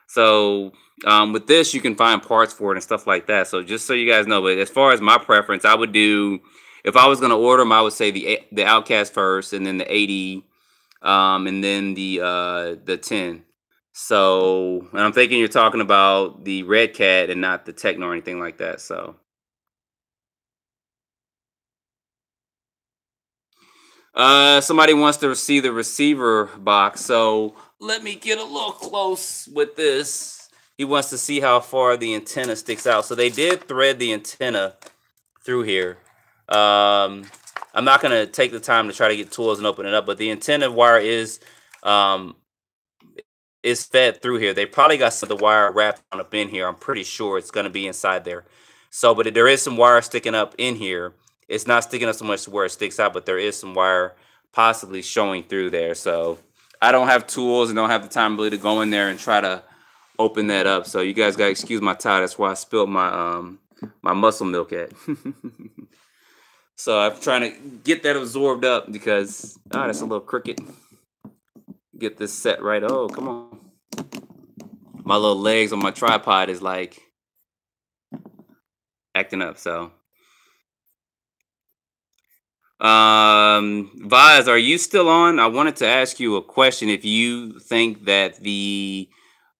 So with this, you can find parts for it and stuff like that. So just so you guys know, but as far as my preference, I would do, if I was going to order them, I would say the Outcast first, and then the 80, and then the 10. So, and I'm thinking you're talking about the Red Cat and not the Techno or anything like that. So, somebody wants to see the receiver box. So let me get a little close with this. He wants to see how far the antenna sticks out. So they did thread the antenna through here. I'm not going to take the time to try to get tools and open it up, but the antenna wire um, is fed through here. They probably got some of the wire wrapped on up in here. I'm pretty sure it's going to be inside there. So, but there is some wire sticking up in here. It's not sticking up so much to where it sticks out, but there is some wire possibly showing through there. So I don't have tools and don't have the time really to go in there and try to open that up. So you guys got to excuse my tie. That's why I spilled my my muscle milk at. So I'm trying to get that absorbed up because that's a little crooked. Get this set right. Oh, come on. My little legs on my tripod is like acting up. So Vaz, are you still on? I wanted to ask you a question. If you think that the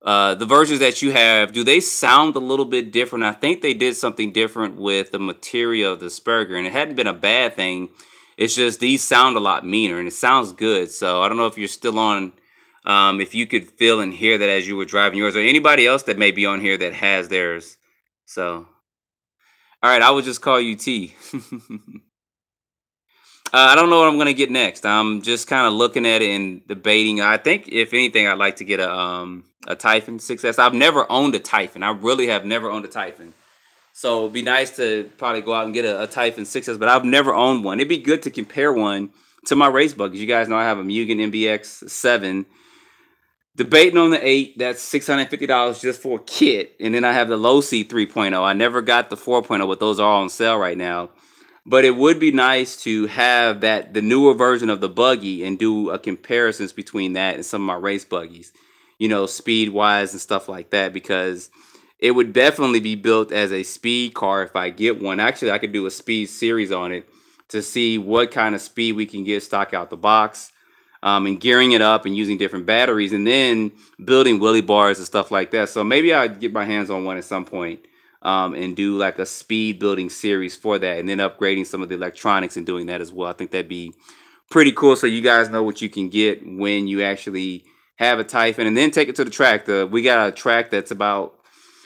versions that you have, do they sound a little bit different? I think they did something different with the material of the Spurger, and it hadn't been a bad thing. It's just these sound a lot meaner, and it sounds good. So I don't know if you're still on. If you could feel and hear that as you were driving yours, or anybody else that may be on here that has theirs. So, all right, I would just call you T. I don't know what I'm gonna get next. I'm just kind of looking at it and debating. I think if anything, I'd like to get a Typhon 6S. I've never owned a Typhon. I really have never owned a Typhon. So it'd be nice to probably go out and get a Typhon 6S, but I've never owned one. It'd be good to compare one to my race buggies. You guys know I have a Mugen MBX 7. Debating on the 8, that's $650 just for a kit. And then I have the low C 3.0. I never got the 4.0, but those are all on sale right now. But it would be nice to have the newer version of the buggy and do a comparisons between that and some of my race buggies, you know, speed wise and stuff like that, because it would definitely be built as a speed car if I get one. Actually, I could do a speed series on it to see what kind of speed we can get stock out the box. and gearing it up and using different batteries, and then building wheelie bars and stuff like that. So maybe I'd get my hands on one at some point, and do like a speed building series for that, and then upgrading some of the electronics and doing that as well. I think that'd be pretty cool. So you guys know what you can get when you actually have a Typhon, and then take it to the track. We got a track that's about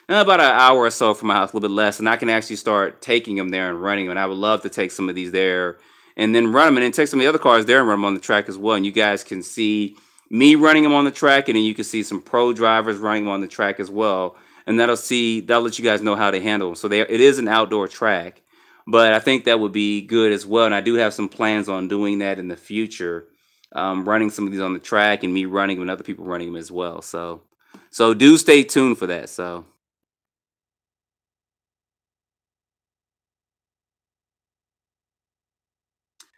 an hour or so from my house, a little bit less, and I can actually start taking them there and running them. And I would love to take some of these there and then run them, and then take some of the other cars there and run them on the track as well. And you guys can see me running them on the track, and then you can see some pro drivers running them on the track as well. And that'll let you guys know how to handle them. So it is an outdoor track, but I think that would be good as well. And I do have some plans on doing that in the future, running some of these on the track and me running them and other people running them as well. So do stay tuned for that. So.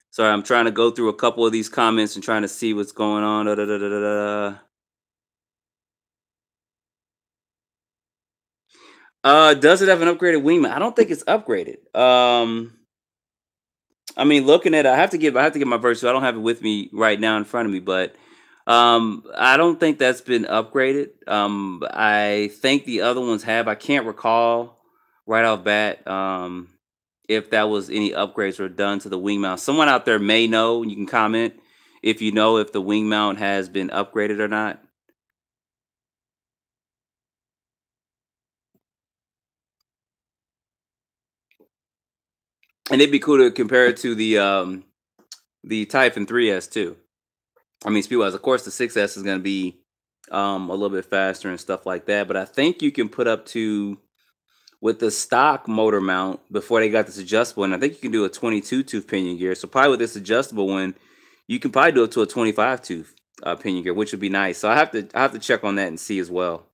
Sorry, I'm trying to go through a couple of these comments and trying to see what's going on. Da, da, da, da, da, da. Does it have an upgraded wingman? I don't think it's upgraded. I mean, looking at it, I have to get my verse. I don't have it with me right now in front of me, but I don't think that's been upgraded. I think the other ones have. I can't recall right off bat if that was any upgrades were done to the wing mount. Someone out there may know. You can comment if you know if the wing mount has been upgraded or not. And it'd be cool to compare it to the Typhon 3S too. I mean, speed wise, of course, the 6S is going to be a little bit faster and stuff like that. But I think you can put up to with the stock motor mount before they got this adjustable, and I think you can do a 22 tooth pinion gear. So probably with this adjustable one, you can probably do it to a 25 tooth pinion gear, which would be nice. So I have to check on that and see as well.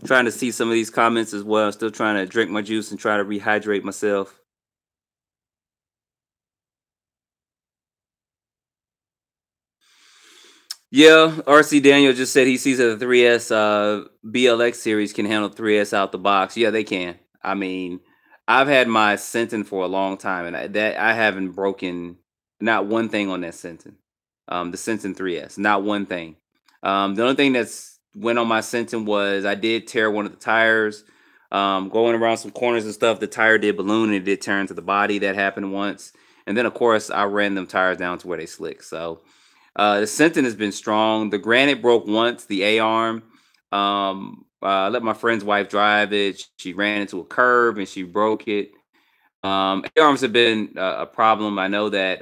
Trying to see some of these comments as well. Still trying to drink my juice and try to rehydrate myself. Yeah, RC Daniel just said he sees that the 3S BLX series can handle 3S out the box. Yeah, they can. I mean, I've had my Sentin for a long time, and I haven't broken not one thing on that Sentin. The Sentin 3S, not one thing. The only thing that's went on my Sentin was I did tear one of the tires. Going around some corners and stuff, the tire did balloon and it did turn to the body. That happened once, and then of course I ran them tires down to where they slick. So. The Sentin has been strong. The Granite broke once, the A arm. I let my friend's wife drive it. She ran into a curb and she broke it. A arms have been a problem. I know that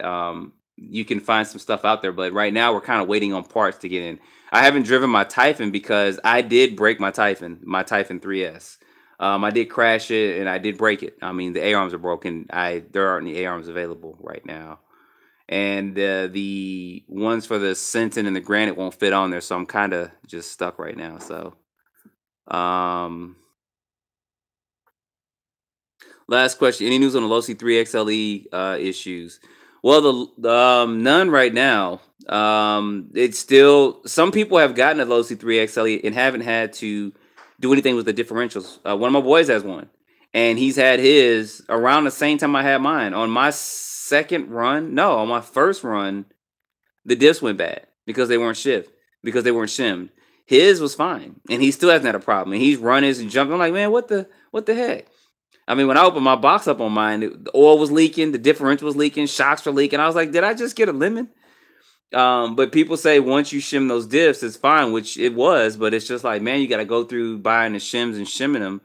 you can find some stuff out there, but right now we're kind of waiting on parts to get in. I haven't driven my Typhon because I did break my Typhon 3S. I did crash it and I did break it. I mean, the A arms are broken. There aren't any A arms available right now, and the ones for the Sentin and the Granite won't fit on there, so I'm kind of just stuck right now. So, um, last question: any news on the Losi 3 XLE issues? Well, none right now. It's still some people have gotten a Losi 3 XLE and haven't had to do anything with the differentials. One of my boys has one, and he's had his around the same time I had mine. On my second run, no, on my first run, the diffs went bad because they weren't because they weren't shimmed. His was fine, and he still hasn't had a problem. And he's running and jumping. I'm like, man, what the heck? I mean, when I opened my box up on mine, the oil was leaking, the differential was leaking, shocks were leaking. I was like, did I just get a lemon? But people say once you shim those diffs, it's fine, which it was. But it's just like, man, you got to go through buying the shims and shimming them.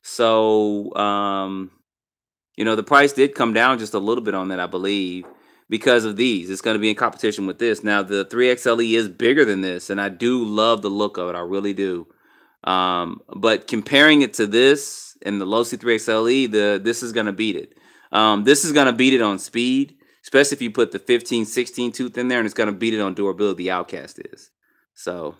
So, the price did come down just a little bit on that, I believe, because of these. It's going to be in competition with this. Now, the 3XLE is bigger than this, and I do love the look of it. I really do. But comparing it to this and the Losi 3XLE, this is going to beat it. This is going to beat it on speed, especially if you put the 15, 16 tooth in there, and it's going to beat it on durability. The Outcast is. So,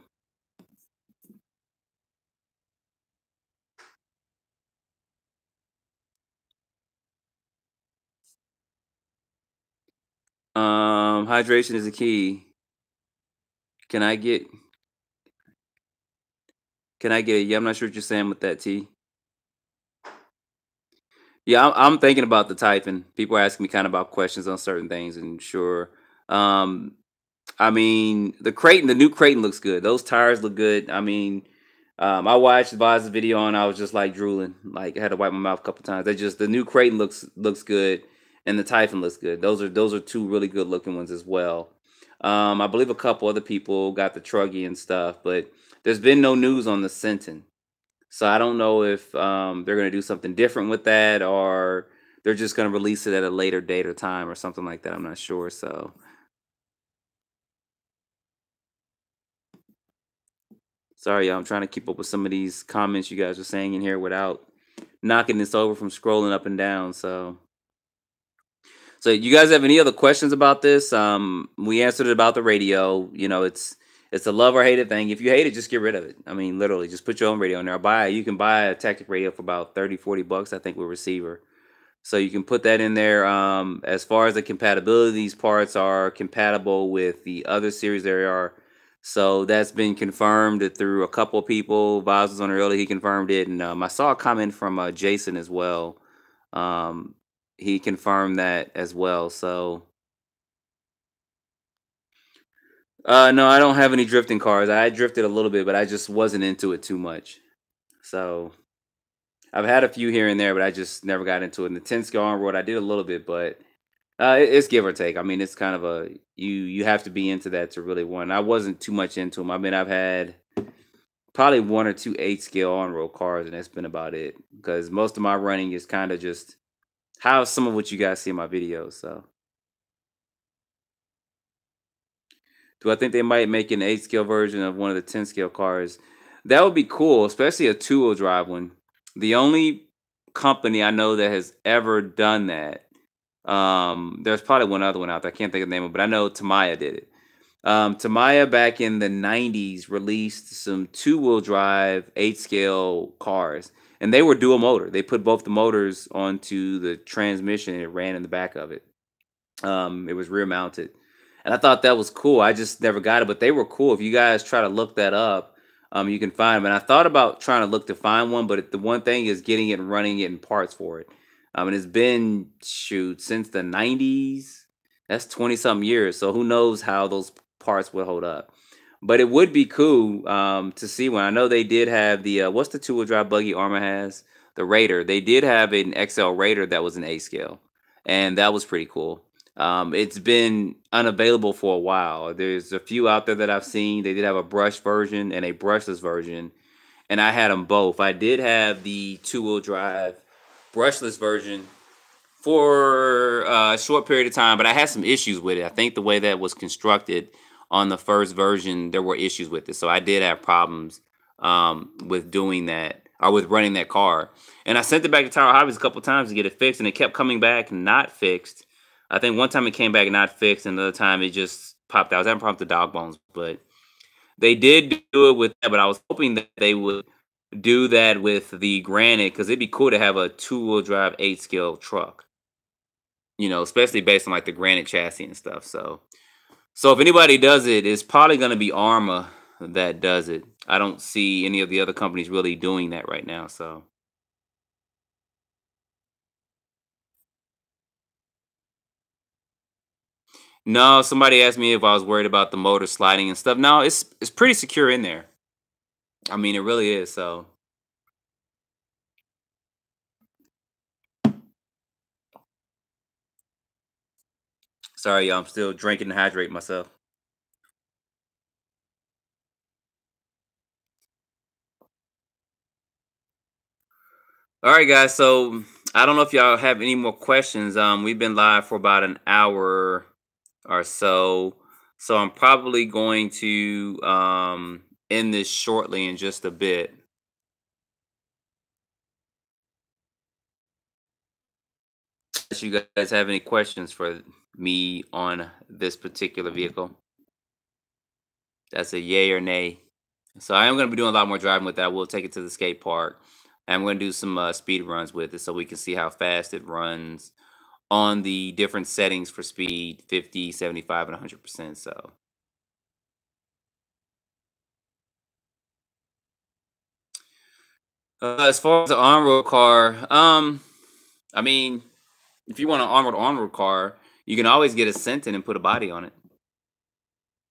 hydration is the key. Can I get Can I get? Yeah, I'm not sure what you're saying with that, T. Yeah, I'm thinking about the typing. People are asking me kind of about questions on certain things, and sure. Um, I mean, the new Creighton looks good. Those tires look good. I mean, I watched Vaz's video and I was just like drooling. Like I had to wipe my mouth a couple times. The new Creighton looks good, and the Typhon looks good. Those are two really good looking ones as well. I believe a couple other people got the Truggy and stuff, but there's been no news on the Centon. So I don't know if they're gonna do something different with that, or they're just gonna release it at a later date or time or something like that. I'm not sure. So sorry, y'all. I'm trying to keep up with some of these comments you guys are saying in here without knocking this over from scrolling up and down. So you guys have any other questions about this? We answered it about the radio. You know, it's a love or hate it thing. If you hate it, just get rid of it. I mean, literally, just put your own radio in there. You can buy a Tactic radio for about 30, $40, I think, with receiver. So you can put that in there. As far as the compatibility, these parts are compatible with the other series there are. So that's been confirmed through a couple of people. Vaz was on early, he confirmed it. And I saw a comment from Jason as well. Um, he confirmed that as well. So no, I don't have any drifting cars. I drifted a little bit, but I just wasn't into it too much. So I've had a few here and there, but I just never got into it. In the 10 scale on road, I did a little bit, but it's give or take. I mean, it's kind of you have to be into that to really want. I wasn't too much into them. I mean, I've had probably one or two 8 scale on road cars, and that's been about it. Because most of my running is kind of just how some of what you guys see in my videos. So, do I think they might make an 8 scale version of one of the 10 scale cars? That would be cool, especially a two-wheel drive one. The only company I know that has ever done that. There's probably one other one out there. I can't think of the name of it, but I know Tamiya did it. Tamiya back in the 90s released some two-wheel drive 8 scale cars, and they were dual motor. They put both the motors onto the transmission and it ran in the back of it. It was rear mounted, and I thought that was cool. I just never got it, but they were cool. If you guys try to look that up, you can find them. And I thought about trying to look to find one, but the one thing is getting it and running it in parts for it. And it's been shoot since the 90s. That's 20 something years. So who knows how those parts will hold up. But it would be cool to see one. I know they did have the what's the two-wheel drive buggy Arrma has? The Raider. They did have an XL Raider that was an 8 scale, and that was pretty cool. It's been unavailable for a while. There's a few out there that I've seen. They did have a brush version and a brushless version, and I had them both. I did have the two-wheel drive brushless version for a short period of time, but I had some issues with it. I think the way that was constructed on the first version, there were issues with it. So I did have problems with doing that or with running that car. And I sent it back to Tower Hobbies a couple times to get it fixed, and it kept coming back not fixed. I think one time it came back not fixed, and another time it just popped out. I was having problems with the dog bones, but they did do it with that. But I was hoping that they would do that with the Granite because it'd be cool to have a two-wheel drive 8 scale truck, especially based on like the granite chassis and stuff. So if anybody does it, it's probably going to be Arrma that does it. I don't see any of the other companies really doing that right now. So no, somebody asked me if I was worried about the motor sliding and stuff. No, it's pretty secure in there. I mean, it really is. So sorry, y'all. I'm still drinking to hydrate myself. All right, guys. So I don't know if y'all have any more questions. We've been live for about an hour or so. So I'm probably going to end this shortly in just a bit. If you guys have any questions for me on this particular vehicle, that's a yay or nay. So I am going to be doing a lot more driving with that. We'll take it to the skate park. I'm going to do some speed runs with it so we can see how fast it runs on the different settings for speed 50, 75, and 100%. So As far as the on-road car, I mean, if you want an armored on-road car, you can always get a Sentin and put a body on it.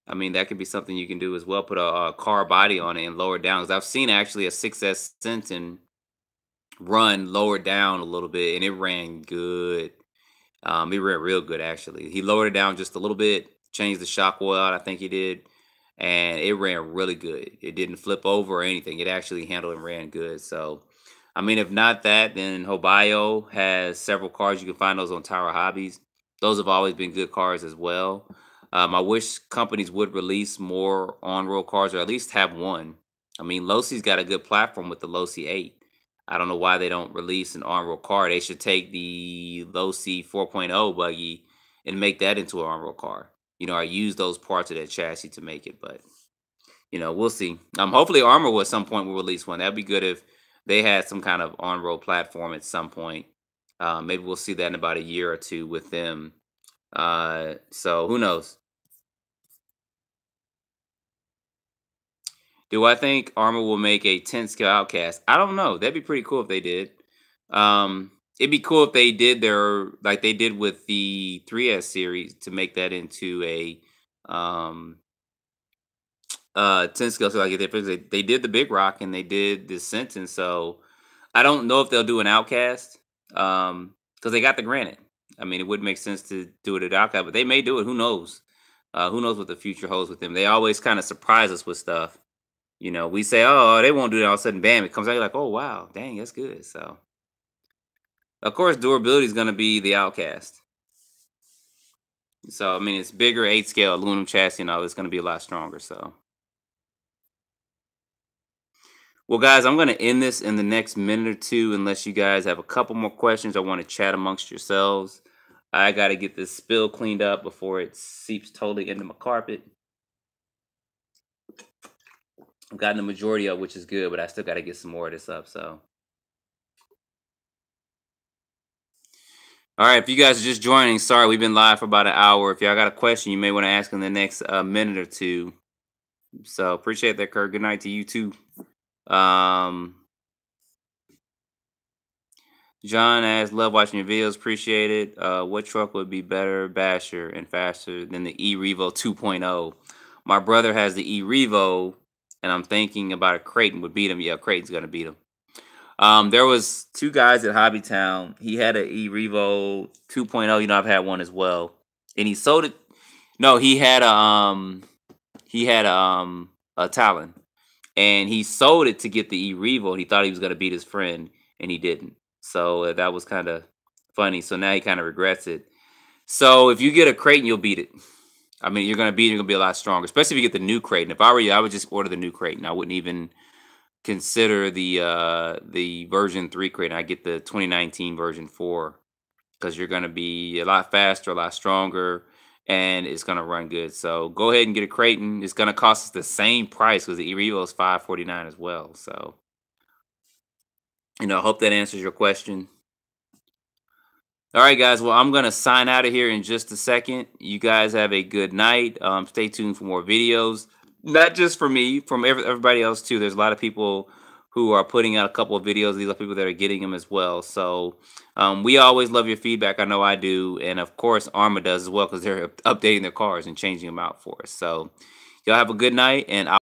I mean, that could be something you can do as well. Put a car body on it and lower it down. Because I've seen actually a 6S Sentin run lower down a little bit, and it ran good. He ran real good actually. He lowered it down just a little bit, changed the shock oil out, I think he did, and it ran really good. It didn't flip over or anything. It actually handled and ran good. So, I mean, if not that, then Hobayo has several cars. You can find those on Tower Hobbies. Those have always been good cars as well. I wish companies would release more on-road cars, or at least have one. I mean, Losi's got a good platform with the Losi 8. I don't know why they don't release an on-road car. They should take the Losi 4.0 buggy and make that into an on-road car. Or use those parts of that chassis to make it. But we'll see. Hopefully Arrma will at some point will release one. That'd be good if they had some kind of on-road platform at some point. Maybe we'll see that in about a year or two with them. So who knows? Do I think Arrma will make a 10 scale Outcast? I don't know. That'd be pretty cool if they did. It'd be cool if they did their like they did with the 3S series to make that into a 10 scale. So like they did the Big Rock and they did the Sentence. So I don't know if they'll do an Outcast. Because they got the Granite. I mean, it would make sense to do it at Outcast, but they may do it. Who knows? Who knows what the future holds with them? They always kind of surprise us with stuff. We say, "Oh, they won't do that." All of a sudden, bam! It comes out. You're like, "Oh, wow, dang, that's good." So, of course, durability is going to be the Outcast. So, I mean, it's bigger, 8 scale aluminum chassis, and all. It's going to be a lot stronger. So, well, guys, I'm going to end this in the next minute or two, unless you guys have a couple more questions or want to chat amongst yourselves. I got to get this spill cleaned up before it seeps totally into my carpet. I've gotten the majority of which is good, but I still got to get some more of this up. So, all right, if you guys are just joining, sorry, we've been live for about an hour. If y'all got a question, you may want to ask in the next minute or two. So, appreciate that, Kurt. Good night to you too. Um, John asks, love watching your videos. Appreciate it. What truck would be better, basher, and faster than the E-Revo 2.0? My brother has the E-Revo, and I'm thinking about a Creighton would beat him. Yeah, Creighton's gonna beat him. There was two guys at Hobbytown. He had a E-Revo 2.0. I've had one as well, and he sold it. No, he had a Talon, and he sold it to get the E-Revo. And he thought he was gonna beat his friend, and he didn't. So that was kind of funny. So now he kind of regrets it. So if you get a Creighton, you'll beat it. I mean, you're gonna beat it. You're gonna be a lot stronger, especially if you get the new Creighton. If I were you, I would just order the new Creighton. I wouldn't even consider the version 3 Creighton. I get the 2019 version 4 because you're gonna be a lot faster, a lot stronger, and it's gonna run good. So go ahead and get a Creighton. It's gonna cost us the same price because the E-Revo is $549 as well. So I hope that answers your question. All right, guys. Well, I'm gonna sign out of here in just a second. You guys have a good night. Stay tuned for more videos, not just for me, from everybody else too. There's a lot of people who are putting out a couple of videos. These are people that are getting them as well. So we always love your feedback. I know I do, and of course, Arrma does as well because they're updating their cars and changing them out for us. So y'all have a good night, and